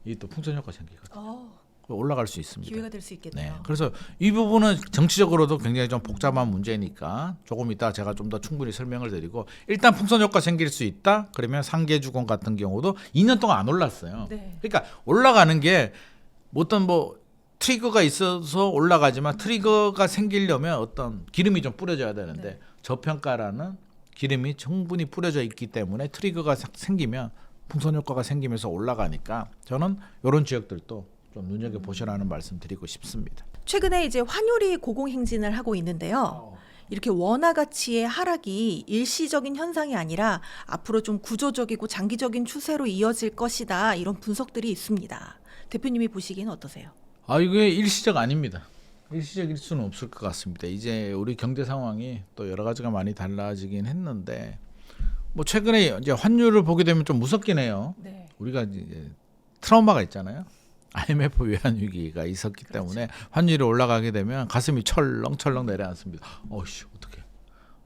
이 또 풍선 효과 생기거든요. 올라갈 수 있습니다. 기회가 될 수 있겠네요. 네, 그래서 이 부분은 정치적으로도 굉장히 좀 복잡한 문제니까 조금 이따 제가 좀 더 충분히 설명을 드리고 일단 풍선 효과 생길 수 있다. 그러면 상계주공 같은 경우도 2년 동안 안 올랐어요. 네. 그러니까 올라가는 게 어떤 뭐 트리거가 있어서 올라가지만 트리거가 생기려면 어떤 기름이 좀 뿌려져야 되는데 네. 저평가라는 기름이 충분히 뿌려져 있기 때문에 트리거가 생기면 풍선 효과가 생기면서 올라가니까 저는 이런 지역들도 좀 눈여겨 보시라는 말씀 드리고 싶습니다. 최근에 이제 환율이 고공행진을 하고 있는데요. 이렇게 원화 가치의 하락이 일시적인 현상이 아니라 앞으로 좀 구조적이고 장기적인 추세로 이어질 것이다. 이런 분석들이 있습니다. 대표님이 보시기에는 어떠세요? 이게 일시적 아닙니다. 일시적일 수는 없을 것 같습니다. 이제 우리 경제 상황이 또 여러 가지가 많이 달라지긴 했는데 뭐 최근에 이제 환율을 보게 되면 좀 무섭긴 해요. 네. 우리가 이제 트라우마가 있잖아요. IMF 외환 위기가 있었기 때문에 환율이 올라가게 되면 가슴이 철렁철렁 내려앉습니다. 어씨 어떻게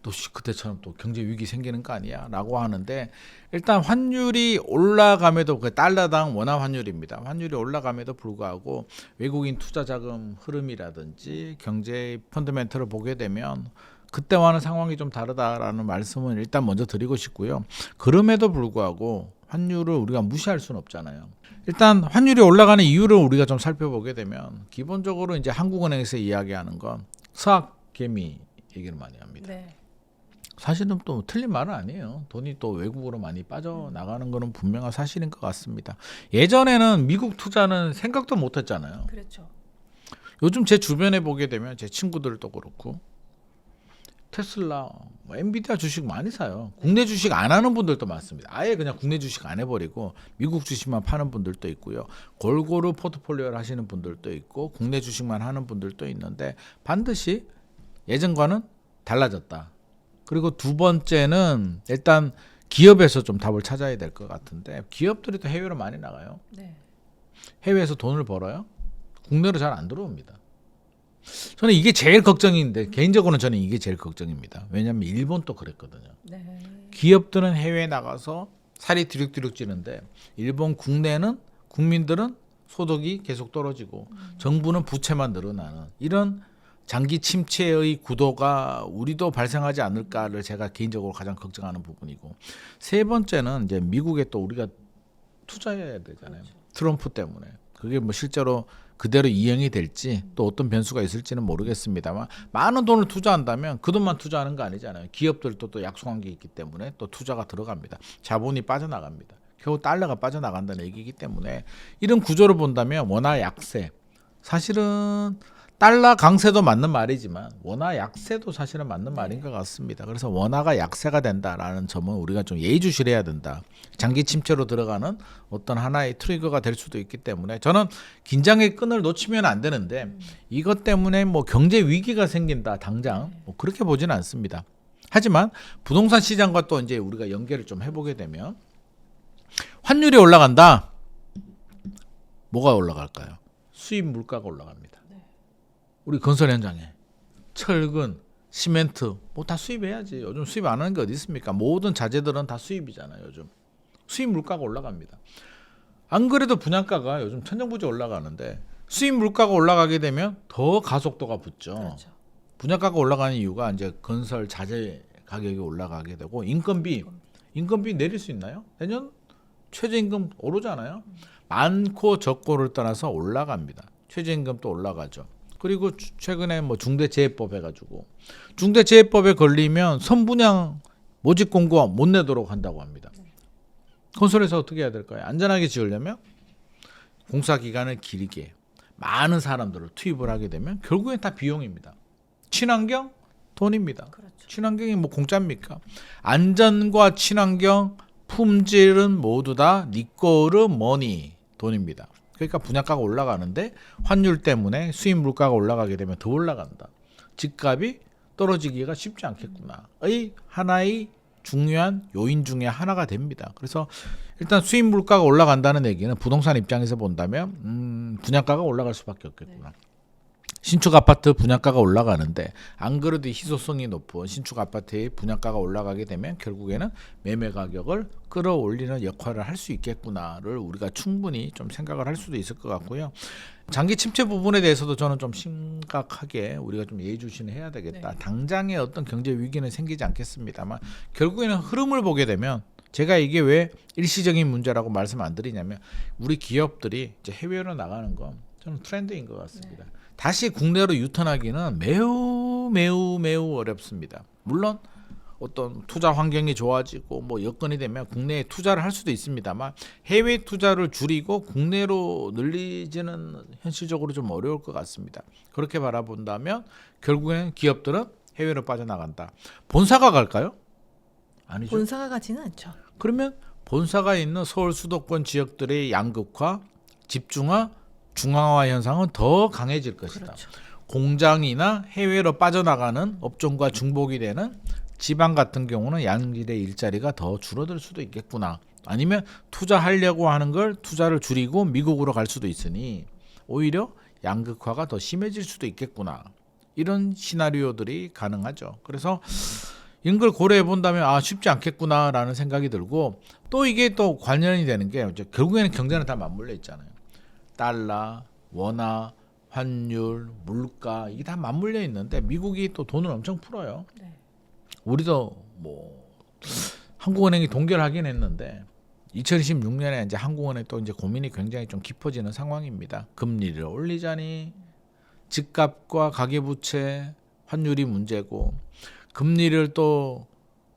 또 그때처럼 또 경제 위기 생기는 거 아니야라고 하는데 일단 환율이 올라감에도 그 달러당 원화 환율입니다. 환율이 올라감에도 불구하고 외국인 투자 자금 흐름이라든지 경제 펀더멘털을 보게 되면 그때와는 상황이 좀 다르다라는 말씀은 일단 먼저 드리고 싶고요. 그럼에도 불구하고 환율을 우리가 무시할 수는 없잖아요. 일단 환율이 올라가는 이유를 우리가 좀 살펴보게 되면 기본적으로 이제 한국은행에서 이야기하는 건 수학개미 얘기를 많이 합니다. 네. 사실은 또 틀린 말은 아니에요. 돈이 또 외국으로 많이 빠져나가는 거는 분명한 사실인 것 같습니다. 예전에는 미국 투자는 생각도 못 했잖아요. 그렇죠. 요즘 제 주변에 보게 되면 제 친구들도 그렇고 테슬라, 엔비디아 주식 많이 사요. 국내 주식 안 하는 분들도 많습니다. 아예 그냥 국내 주식 안 해버리고 미국 주식만 파는 분들도 있고요. 골고루 포트폴리오를 하시는 분들도 있고 국내 주식만 하는 분들도 있는데 반드시 예전과는 달라졌다. 그리고 두 번째는 일단 기업에서 좀 답을 찾아야 될 것 같은데 기업들이 또 해외로 많이 나가요. 네. 해외에서 돈을 벌어요. 국내로 잘 안 들어옵니다. 저는 이게 제일 걱정인데 개인적으로는 저는 이게 제일 걱정입니다. 왜냐하면 일본도 그랬거든요. 네. 기업들은 해외에 나가서 살이 뒤룩뒤룩 찌는데 일본 국내는 국민들은 소득이 계속 떨어지고 정부는 부채만 늘어나는 이런 장기 침체의 구도가 우리도 발생하지 않을까를 제가 개인적으로 가장 걱정하는 부분이고 세 번째는 이제 미국에 또 우리가 투자해야 되잖아요. 트럼프 때문에 그게 뭐 실제로 그대로 이행이 될지 또 어떤 변수가 있을지는 모르겠습니다만 많은 돈을 투자한다면 그 돈만 투자하는 거 아니잖아요. 기업들도 또 약속한 게 있기 때문에 또 투자가 들어갑니다. 자본이 빠져나갑니다. 겨우 달러가 빠져나간다는 얘기이기 때문에 이런 구조를 본다면 원화 약세 사실은 달러 강세도 맞는 말이지만 원화 약세도 사실은 맞는 말인 것 같습니다. 그래서 원화가 약세가 된다라는 점은 우리가 좀 예의주시해야 된다. 장기 침체로 들어가는 어떤 하나의 트리거가 될 수도 있기 때문에 저는 긴장의 끈을 놓치면 안 되는데 이것 때문에 뭐 경제 위기가 생긴다 당장 뭐 그렇게 보지는 않습니다. 하지만 부동산 시장과 또 이제 우리가 연계를 좀 해보게 되면 환율이 올라간다. 뭐가 올라갈까요? 수입 물가가 올라갑니다. 우리 건설 현장에 철근, 시멘트 뭐 다 수입해야지. 요즘 수입 안 하는 게 어디 있습니까? 모든 자재들은 다 수입이잖아요. 요즘 수입 물가가 올라갑니다. 안 그래도 분양가가 요즘 천정부지 올라가는데 수입 물가가 올라가게 되면 더 가속도가 붙죠. 그렇죠. 분양가가 올라가는 이유가 이제 건설 자재 가격이 올라가게 되고 인건비 내릴 수 있나요? 내년 최저임금 오르잖아요. 많고 적고를 떠나서 올라갑니다. 최저임금도 올라가죠. 그리고 최근에 뭐 중대재해법 해가지고 중대재해법에 걸리면 선분양 모집 공고 못 내도록 한다고 합니다. 건설에서 어떻게 해야 될까요? 안전하게 지으려면 공사 기간을 길게 많은 사람들을 투입을 하게 되면 결국엔 다 비용입니다. 친환경 돈입니다. 그렇죠. 친환경이 뭐 공짜입니까? 안전과 친환경 품질은 모두 다 니꼬르 머니 돈입니다. 그러니까 분양가가 올라가는데 환율 때문에 수입 물가가 올라가게 되면 더 올라간다. 집값이 떨어지기가 쉽지 않겠구나의 하나의 중요한 요인 중에 하나가 됩니다. 그래서 일단 수입 물가가 올라간다는 얘기는 부동산 입장에서 본다면 분양가가 올라갈 수밖에 없겠구나. 신축 아파트 분양가가 올라가는데 안 그래도 희소성이 높은 신축 아파트의 분양가가 올라가게 되면 결국에는 매매 가격을 끌어올리는 역할을 할 수 있겠구나를 우리가 충분히 좀 생각을 할 수도 있을 것 같고요. 장기 침체 부분에 대해서도 저는 좀 심각하게 우리가 좀 예의주시는 해야 되겠다. 네. 당장에 어떤 경제 위기는 생기지 않겠습니다만 결국에는 흐름을 보게 되면 제가 이게 왜 일시적인 문제라고 말씀 안 드리냐면 우리 기업들이 이제 해외로 나가는 건 저는 트렌드인 것 같습니다. 네. 다시 국내로 유턴하기는 매우 어렵습니다. 물론 어떤 투자 환경이 좋아지고 뭐 여건이 되면 국내에 투자를 할 수도 있습니다만 해외 투자를 줄이고 국내로 늘리지는 현실적으로 좀 어려울 것 같습니다. 그렇게 바라본다면 결국에는 기업들은 해외로 빠져나간다. 본사가 갈까요? 아니죠. 본사가 가지는 않죠. 그러면 본사가 있는 서울 수도권 지역들의 양극화, 집중화, 중앙화 현상은 더 강해질 것이다. 그렇죠. 공장이나 해외로 빠져나가는 업종과 중복이 되는 지방 같은 경우는 양질의 일자리가 더 줄어들 수도 있겠구나. 아니면 투자하려고 하는 걸 투자를 줄이고 미국으로 갈 수도 있으니 오히려 양극화가 더 심해질 수도 있겠구나. 이런 시나리오들이 가능하죠. 그래서 이런 걸 고려해 본다면 쉽지 않겠구나라는 생각이 들고 또 이게 또 관련이 되는 게 이제 결국에는 경제는 다 맞물려 있잖아요. 달러, 원화, 환율, 물가 이게 다 맞물려 있는데 미국이 또 돈을 엄청 풀어요. 네. 우리도 뭐 한국은행이 동결하긴 했는데 2026년에 이제 한국은행 또 이제 고민이 굉장히 좀 깊어지는 상황입니다. 금리를 올리자니 집값과 가계부채, 환율이 문제고 금리를 또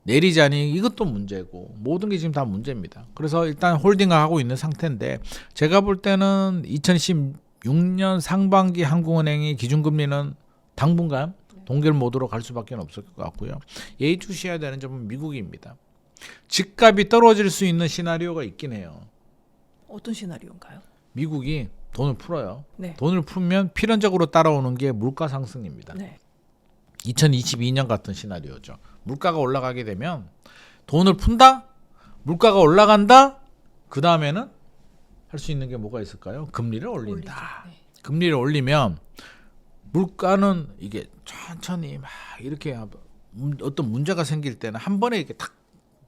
내리자니 이것도 문제고 모든 게 지금 다 문제입니다. 그래서 일단 홀딩하고 있는 상태인데 제가 볼 때는 2016년 상반기 한국은행이 기준금리는 당분간 동결 모드로 갈 수밖에 없을 것 같고요. 예의주시해야 되는 점은 미국입니다. 집값이 떨어질 수 있는 시나리오가 있긴 해요. 어떤 시나리오인가요? 미국이 돈을 풀어요. 네. 돈을 풀면 필연적으로 따라오는 게 물가 상승입니다. 네. 2022년 같은 시나리오죠. 물가가 올라가게 되면 돈을 푼다? 물가가 올라간다? 그 다음에는 할 수 있는 게 뭐가 있을까요? 금리를 올린다. 네. 금리를 올리면 물가는 이게 천천히 막 이렇게 어떤 문제가 생길 때는 한 번에 이렇게 탁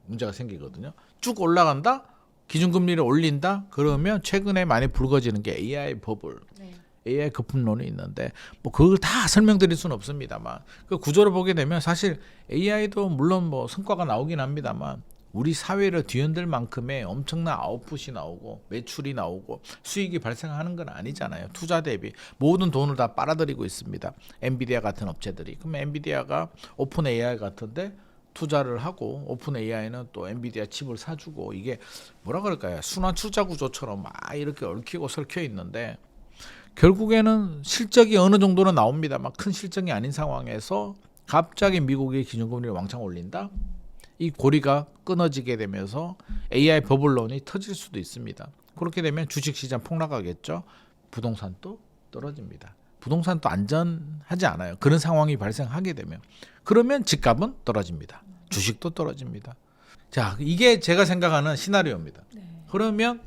문제가 생기거든요. 쭉 올라간다? 기준금리를 올린다? 그러면 최근에 많이 불거지는 게 AI 버블. 네. AI 거품론이 있는데 뭐 그걸 다 설명드릴 수는 없습니다만 그 구조를 보게 되면 사실 AI도 물론 뭐 성과가 나오긴 합니다만 우리 사회를 뒤흔들 만큼의 엄청난 아웃풋이 나오고 매출이 나오고 수익이 발생하는 건 아니잖아요. 투자 대비 모든 돈을 다 빨아들이고 있습니다. 엔비디아 같은 업체들이. 그럼 엔비디아가 오픈 AI 같은데 투자를 하고 오픈 AI는 또 엔비디아 칩을 사주고 이게 뭐라 그럴까요? 순환 투자 구조처럼 막 이렇게 얽히고 설켜 있는데 결국에는 실적이 어느 정도는 나옵니다만 큰 실적이 아닌 상황에서 갑자기 미국의 기준금리를 왕창 올린다? 이 고리가 끊어지게 되면서 AI 버블론이 터질 수도 있습니다. 그렇게 되면 주식시장 폭락하겠죠. 부동산도 떨어집니다. 부동산도 안전하지 않아요. 그런 상황이 발생하게 되면. 그러면 집값은 떨어집니다. 주식도 떨어집니다. 자, 이게 제가 생각하는 시나리오입니다. 네. 그러면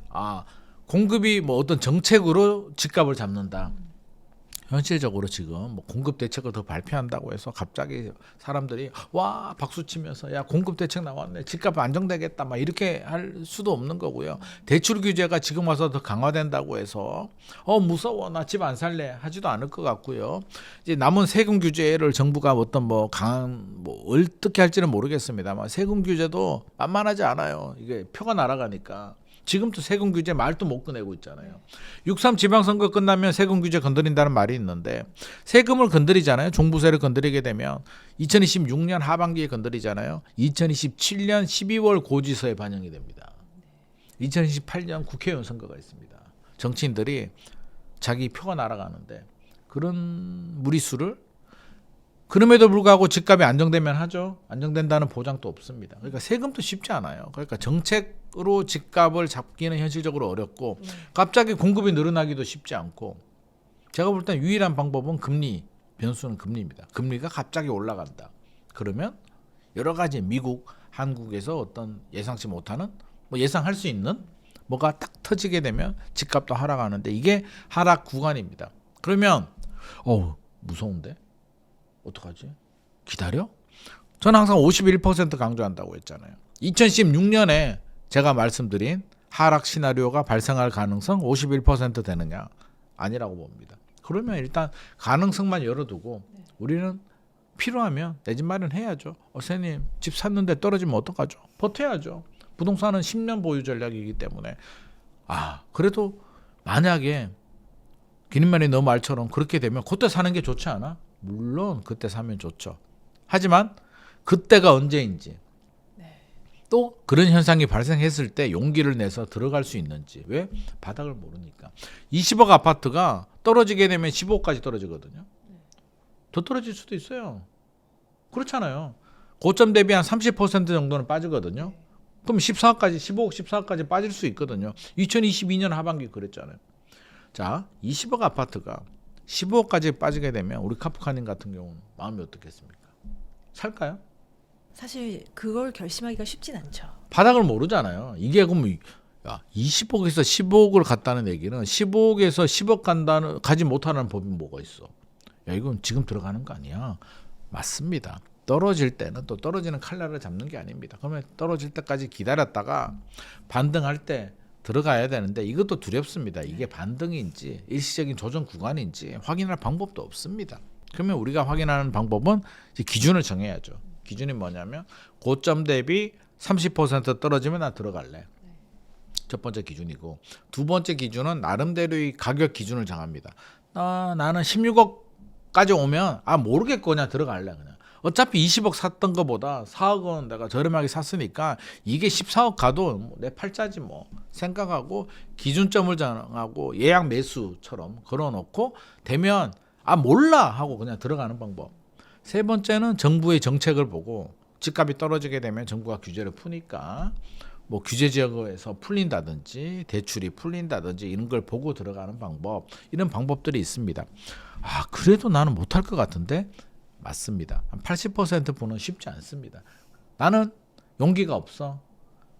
공급이 뭐 어떤 정책으로 집값을 잡는다. 현실적으로 지금 뭐 공급 대책을 더 발표한다고 해서 갑자기 사람들이 와 박수 치면서 야 공급 대책 나왔네 집값 안정되겠다 막 이렇게 할 수도 없는 거고요. 대출 규제가 지금 와서 더 강화된다고 해서 무서워 나 집 안 살래 하지도 않을 것 같고요. 이제 남은 세금 규제를 정부가 어떤 뭐 강한 뭐 어떻게 할지는 모르겠습니다만 세금 규제도 만만하지 않아요. 이게 표가 날아가니까. 지금도 세금 규제 말도 못 꺼내고 있잖아요. 6.3 지방선거 끝나면 세금 규제 건드린다는 말이 있는데 세금을 건드리잖아요. 종부세를 건드리게 되면 2026년 하반기에 건드리잖아요. 2027년 12월 고지서에 반영이 됩니다. 2028년 국회의원 선거가 있습니다. 정치인들이 자기 표가 날아가는데 그런 무리수를 그럼에도 불구하고 집값이 안정되면 하죠. 안정된다는 보장도 없습니다. 그러니까 세금도 쉽지 않아요. 그러니까 정책으로 집값을 잡기는 현실적으로 어렵고 갑자기 공급이 늘어나기도 쉽지 않고 제가 볼 땐 유일한 방법은 금리, 변수는 금리입니다. 금리가 갑자기 올라간다. 그러면 여러 가지 미국, 한국에서 어떤 예상치 못하는 뭐 예상할 수 있는 뭐가 딱 터지게 되면 집값도 하락하는데 이게 하락 구간입니다. 그러면 무서운데? 어떡하지? 기다려? 저는 항상 51% 강조한다고 했잖아요. 2016년에 제가 말씀드린 하락 시나리오가 발생할 가능성 51% 되느냐? 아니라고 봅니다. 그러면 일단 가능성만 열어두고 우리는 필요하면 내 집 마련해야죠. 선생님 집 샀는데 떨어지면 어떡하죠? 버텨야죠. 부동산은 10년 보유 전략이기 때문에 그래도 만약에 기린말이 너 말처럼 그렇게 되면 그때 사는 게 좋지 않아? 물론 그때 사면 좋죠. 하지만 그때가 언제인지 또 그런 현상이 발생했을 때 용기를 내서 들어갈 수 있는지 왜? 바닥을 모르니까 20억 아파트가 떨어지게 되면 15억까지 떨어지거든요. 더 떨어질 수도 있어요. 그렇잖아요. 고점 대비 한 30% 정도는 빠지거든요. 그럼 14억까지 15억 14억까지 빠질 수 있거든요. 2022년 하반기 그랬잖아요. 자 20억 아파트가 15억까지 빠지게 되면 우리 카프카님 같은 경우는 마음이 어떻겠습니까? 살까요? 사실 그걸 결심하기가 쉽진 않죠. 바닥을 모르잖아요. 이게 그럼 20억에서 15억을 갔다는 얘기는 15억에서 10억 가지 못하는 법이 뭐가 있어? 이건 지금 들어가는 거 아니야? 맞습니다. 떨어질 때는 또 떨어지는 칼날을 잡는 게 아닙니다. 그러면 떨어질 때까지 기다렸다가 반등할 때 들어가야 되는데 이것도 두렵습니다. 이게 반등인지 일시적인 조정 구간인지 확인할 방법도 없습니다. 그러면 우리가 확인하는 방법은 이제 기준을 정해야죠. 기준이 뭐냐면 고점 대비 30% 떨어지면 나 들어갈래. 첫 번째 기준이고, 두 번째 기준은 나름대로의 가격 기준을 정합니다. 나는 16억까지 오면 모르겠고 그냥 들어갈래. 그냥 어차피 20억 샀던 거보다 4억 원 내가 저렴하게 샀으니까 이게 14억 가도 내 팔자지 뭐 생각하고 기준점을 정하고 예약 매수처럼 걸어놓고 되면 몰라 하고 그냥 들어가는 방법. 세 번째는 정부의 정책을 보고 집값이 떨어지게 되면 정부가 규제를 푸니까 뭐 규제 지역에서 풀린다든지 대출이 풀린다든지 이런 걸 보고 들어가는 방법, 이런 방법들이 있습니다. 그래도 나는 못할 것 같은데 맞습니다. 한 80% 분은 쉽지 않습니다. 나는 용기가 없어,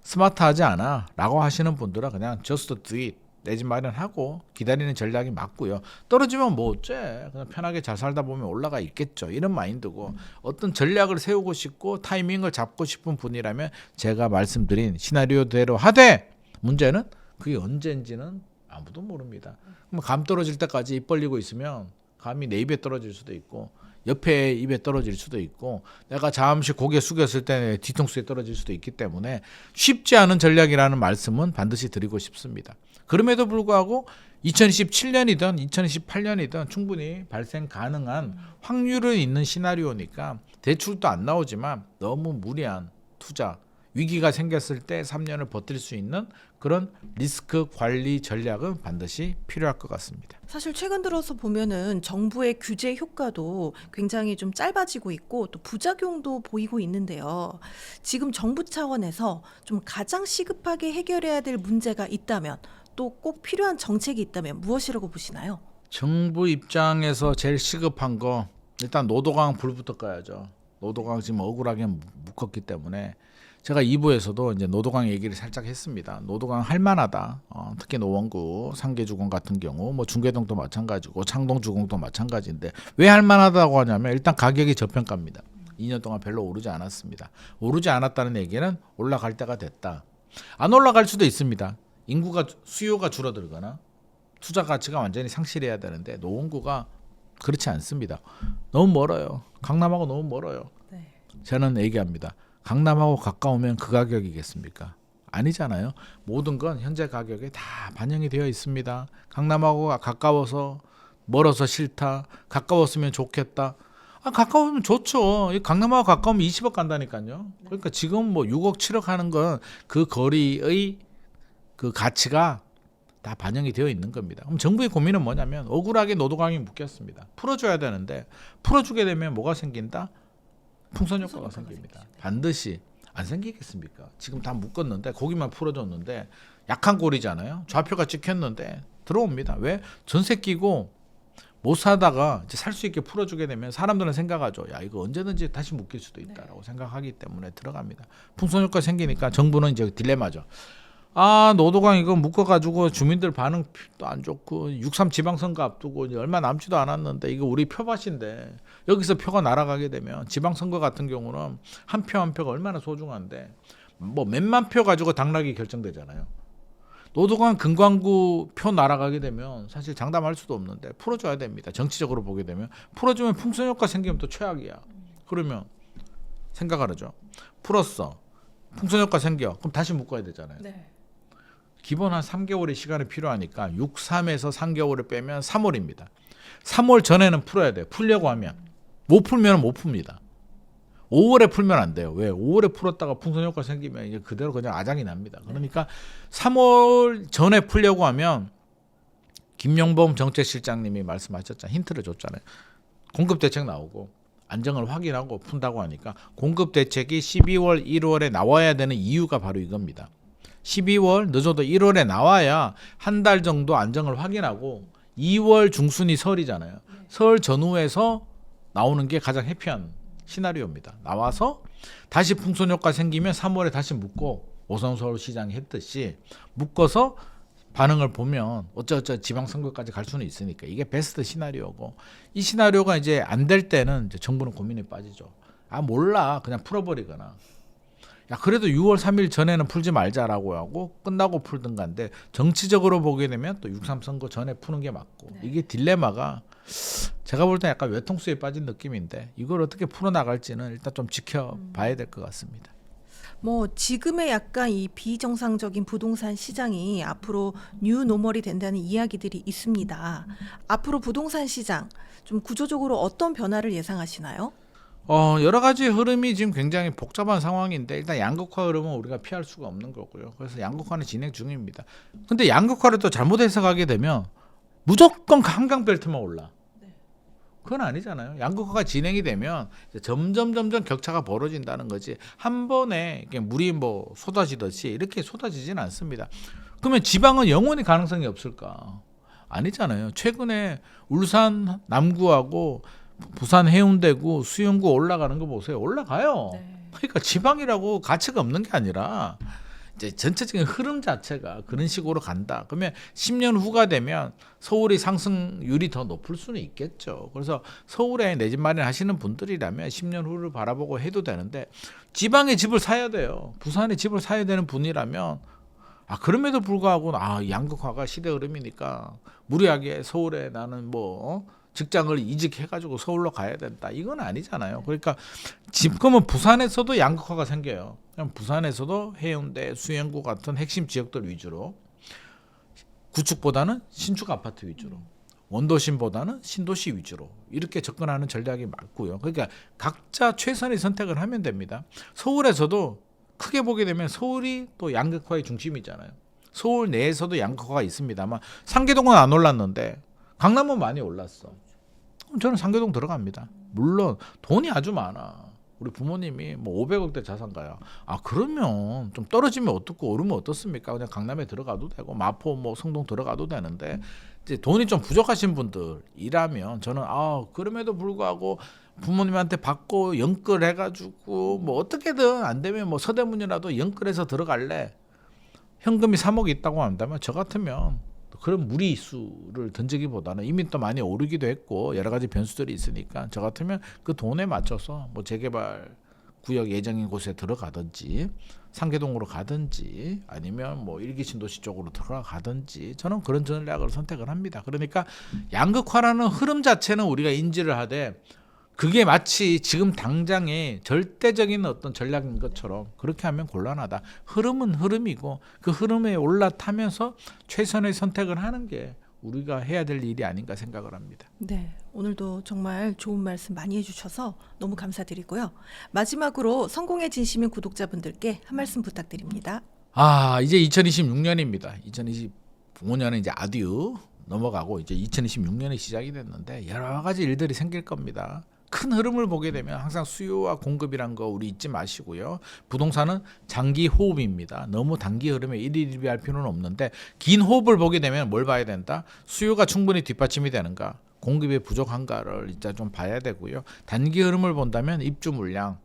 스마트하지 않아 라고 하시는 분들은 그냥 just do it, 내 집 마련하고 기다리는 전략이 맞고요. 떨어지면 뭐 어째, 그냥 편하게 잘 살다 보면 올라가 있겠죠, 이런 마인드고, 어떤 전략을 세우고 싶고 타이밍을 잡고 싶은 분이라면 제가 말씀드린 시나리오대로 하되, 문제는 그게 언제인지는 아무도 모릅니다. 그럼 감 떨어질 때까지 입 벌리고 있으면 감이 내 입에 떨어질 수도 있고 옆에 입에 떨어질 수도 있고 내가 잠시 고개 숙였을 때 뒤통수에 떨어질 수도 있기 때문에 쉽지 않은 전략이라는 말씀은 반드시 드리고 싶습니다. 그럼에도 불구하고 2027년이든 2028년이든 충분히 발생 가능한 확률은 있는 시나리오니까 대출도 안 나오지만 너무 무리한 투자, 위기가 생겼을 때 3년을 버틸 수 있는 그런 리스크 관리 전략은 반드시 필요할 것 같습니다. 사실 최근 들어서 보면은 정부의 규제 효과도 굉장히 좀 짧아지고 있고 또 부작용도 보이고 있는데요. 지금 정부 차원에서 좀 가장 시급하게 해결해야 될 문제가 있다면, 또 꼭 필요한 정책이 있다면 무엇이라고 보시나요? 정부 입장에서 제일 시급한 거, 일단 노도강 불부터 꺼야죠. 노도강 지금 억울하게 묶었기 때문에 제가 2부에서도 이제 노도강 얘기를 살짝 했습니다. 노도강 할만하다. 특히 노원구 상계주공 같은 경우, 뭐 중계동도 마찬가지고 창동주공도 마찬가지인데 왜 할만하다고 하냐면 일단 가격이 저평가입니다. 2년 동안 별로 오르지 않았습니다. 오르지 않았다는 얘기는 올라갈 때가 됐다. 안 올라갈 수도 있습니다. 인구가, 수요가 줄어들거나 투자 가치가 완전히 상실해야 되는데 노원구가 그렇지 않습니다. 너무 멀어요. 강남하고 너무 멀어요. 네. 저는 얘기합니다. 강남하고 가까우면 그 가격이겠습니까? 아니잖아요. 모든 건 현재 가격에 다 반영이 되어 있습니다. 강남하고 가까워서, 멀어서 싫다, 가까웠으면 좋겠다. 가까우면 좋죠. 강남하고 가까우면 20억 간다니까요. 그러니까 지금 뭐 6억 7억 하는 건 그 거리의 그 가치가 다 반영이 되어 있는 겁니다. 그럼 정부의 고민은 뭐냐면 억울하게 노도강이 묶였습니다. 풀어줘야 되는데 풀어주게 되면 뭐가 생긴다? 풍선 효과가 생깁니다. 반드시. 안 생기겠습니까? 지금 다 묶었는데 거기만 풀어줬는데 약한 꼴이잖아요. 좌표가 찍혔는데 들어옵니다. 왜? 전세 끼고 못 사다가 이제 살 수 있게 풀어주게 되면 사람들은 생각하죠. 야, 이거 언제든지 다시 묶일 수도 있다라고 생각하기 때문에 들어갑니다. 풍선 효과 생기니까 정부는 이제 딜레마죠. 노도강 이거 묶어가지고 주민들 반응도 안 좋고 6.3 지방선거 앞두고 이제 얼마 남지도 않았는데 이거 우리 표밭인데 여기서 표가 날아가게 되면 지방선거 같은 경우는 한 표 한 표가 얼마나 소중한데 뭐 몇만 표 가지고 당락이 결정되잖아요. 노도강 금광구 표 날아가게 되면 사실 장담할 수도 없는데 풀어줘야 됩니다. 정치적으로 보게 되면 풀어주면 풍선 효과 생기면 또 최악이야. 그러면 생각하죠. 풀었어. 풍선 효과 생겨. 그럼 다시 묶어야 되잖아요. 네. 기본 한 3개월의 시간이 필요하니까 6.3에서 3개월을 빼면 3월입니다. 3월 전에는 풀어야 돼요. 풀려고 하면. 못 풀면 못 풉니다. 5월에 풀면 안 돼요. 왜? 5월에 풀었다가 풍선 효과 생기면 이제 그대로 그냥 아장이 납니다. 그러니까 3월 전에 풀려고 하면 김용범 정책실장님이 말씀하셨잖아요. 힌트를 줬잖아요. 공급 대책 나오고 안정을 확인하고 푼다고 하니까 공급 대책이 12월, 1월에 나와야 되는 이유가 바로 이겁니다. 12월 늦어도 1월에 나와야 한 달 정도 안정을 확인하고 2월 중순이 설이잖아요. 설 전후에서 나오는 게 가장 해피한 시나리오입니다. 나와서 다시 풍선 효과 생기면 3월에 다시 묶고 오성서울시장이 했듯이 묶어서 반응을 보면 어쩌어쩌 지방선거까지 갈 수는 있으니까 이게 베스트 시나리오고, 이 시나리오가 이제 안 될 때는 이제 정부는 고민에 빠지죠. 아 몰라 그냥 풀어버리거나 야 그래도 6월 3일 전에는 풀지 말자라고 하고 끝나고 풀든가인데 정치적으로 보게 되면 또 6.3 선거 전에 푸는 게 맞고 네. 이게 딜레마가 제가 볼 때 약간 외통수에 빠진 느낌인데 이걸 어떻게 풀어나갈지는 일단 좀 지켜봐야 될 것 같습니다. 뭐 지금의 약간 이 비정상적인 부동산 시장이 앞으로 뉴노멀이 된다는 이야기들이 있습니다. 앞으로 부동산 시장 좀 구조적으로 어떤 변화를 예상하시나요? 여러 가지 흐름이 지금 굉장히 복잡한 상황인데 일단 양극화 흐름은 우리가 피할 수가 없는 거고요. 그래서 양극화는 진행 중입니다. 근데 양극화를 또 잘못 해석하게 되면 무조건 한강 벨트만 올라. 그건 아니잖아요. 양극화가 진행이 되면 이제 점점 격차가 벌어진다는 거지. 한 번에 이렇게 물이 뭐 쏟아지듯이 이렇게 쏟아지지는 않습니다. 그러면 지방은 영원히 가능성이 없을까? 아니잖아요. 최근에 울산 남구하고 부산 해운대구 수영구 올라가는 거 보세요. 올라가요. 네. 그러니까 지방이라고 가치가 없는 게 아니라 이제 전체적인 흐름 자체가 그런 식으로 간다. 그러면 10년 후가 되면 서울이 상승률이 더 높을 수는 있겠죠. 그래서 서울에 내 집 마련하시는 분들이라면 10년 후를 바라보고 해도 되는데 지방에 집을 사야 돼요. 부산에 집을 사야 되는 분이라면 그럼에도 불구하고 양극화가 시대 흐름이니까 무리하게 서울에 나는 직장을 이직해가지고 서울로 가야 된다. 이건 아니잖아요. 그러니까 그러면 부산에서도 양극화가 생겨요. 그럼 부산에서도 해운대, 수영구 같은 핵심 지역들 위주로 구축보다는 신축 아파트 위주로 원도심보다는 신도시 위주로 이렇게 접근하는 전략이 맞고요. 그러니까 각자 최선의 선택을 하면 됩니다. 서울에서도 크게 보게 되면 서울이 또 양극화의 중심이잖아요. 서울 내에서도 양극화가 있습니다만 상계동은 안 올랐는데 강남은 많이 올랐어. 저는 상계동 들어갑니다. 물론 돈이 아주 많아. 우리 부모님이 500억대 자산가야. 그러면 좀 떨어지면 어떻고 오르면 어떻습니까? 그냥 강남에 들어가도 되고 마포 성동 들어가도 되는데 이제 돈이 좀 부족하신 분들이라면 저는 그럼에도 불구하고 부모님한테 받고 연끌해가지고 어떻게든 안 되면 서대문이라도 연끌해서 들어갈래. 현금이 3억 있다고 한다면 저 같으면 그런 무리수를 던지기보다는 이미 또 많이 오르기도 했고 여러 가지 변수들이 있으니까 저 같으면 그 돈에 맞춰서 재개발 구역 예정인 곳에 들어가든지 상계동으로 가든지 아니면 일기 신도시 쪽으로 들어가든지 저는 그런 전략을 선택을 합니다. 그러니까 양극화라는 흐름 자체는 우리가 인지를 하되 그게 마치 지금 당장의 절대적인 어떤 전략인 것처럼 그렇게 하면 곤란하다. 흐름은 흐름이고 그 흐름에 올라타면서 최선의 선택을 하는 게 우리가 해야 될 일이 아닌가 생각을 합니다. 네, 오늘도 정말 좋은 말씀 많이 해주셔서 너무 감사드리고요. 마지막으로 성공의 진심인 구독자분들께 한 말씀 부탁드립니다. 이제 2026년입니다. 2025년은 이제 아듀 넘어가고 이제 2026년이 시작이 됐는데 여러 가지 일들이 생길 겁니다. 큰 흐름을 보게 되면 항상 수요와 공급이란 거 우리 잊지 마시고요. 부동산은 장기 호흡입니다. 너무 단기 흐름에 일희일비할 필요는 없는데 긴 호흡을 보게 되면 뭘 봐야 된다? 수요가 충분히 뒷받침이 되는가? 공급이 부족한가를 일단 좀 봐야 되고요. 단기 흐름을 본다면 입주 물량,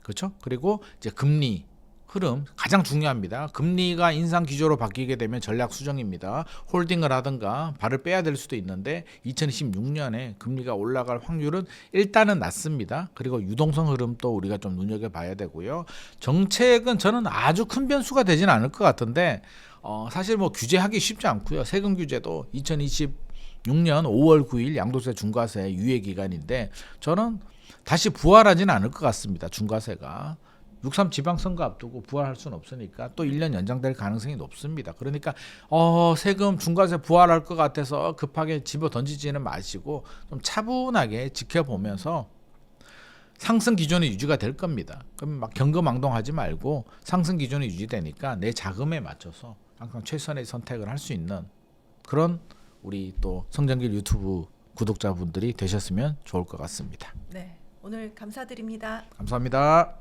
그렇죠? 그리고 이제 금리 흐름 가장 중요합니다. 금리가 인상 기조로 바뀌게 되면 전략 수정입니다. 홀딩을 하든가 발을 빼야 될 수도 있는데 2026년에 금리가 올라갈 확률은 일단은 낮습니다. 그리고 유동성 흐름도 우리가 좀 눈여겨봐야 되고요. 정책은 저는 아주 큰 변수가 되지는 않을 것 같은데 사실 규제하기 쉽지 않고요. 세금 규제도 2026년 5월 9일 양도세 중과세 유예 기간인데 저는 다시 부활하지는 않을 것 같습니다. 중과세가. 6.3 지방선거 앞두고 부활할 수는 없으니까 또 1년 연장될 가능성이 높습니다. 그러니까 세금 중과세 부활할 것 같아서 급하게 집어 던지지는 마시고 좀 차분하게 지켜보면서 상승 기준이 유지가 될 겁니다. 그럼 경거망동하지 말고 상승 기준이 유지되니까 내 자금에 맞춰서 항상 최선의 선택을 할 수 있는 그런 우리 또 성장길 유튜브 구독자분들이 되셨으면 좋을 것 같습니다. 네, 오늘 감사드립니다. 감사합니다.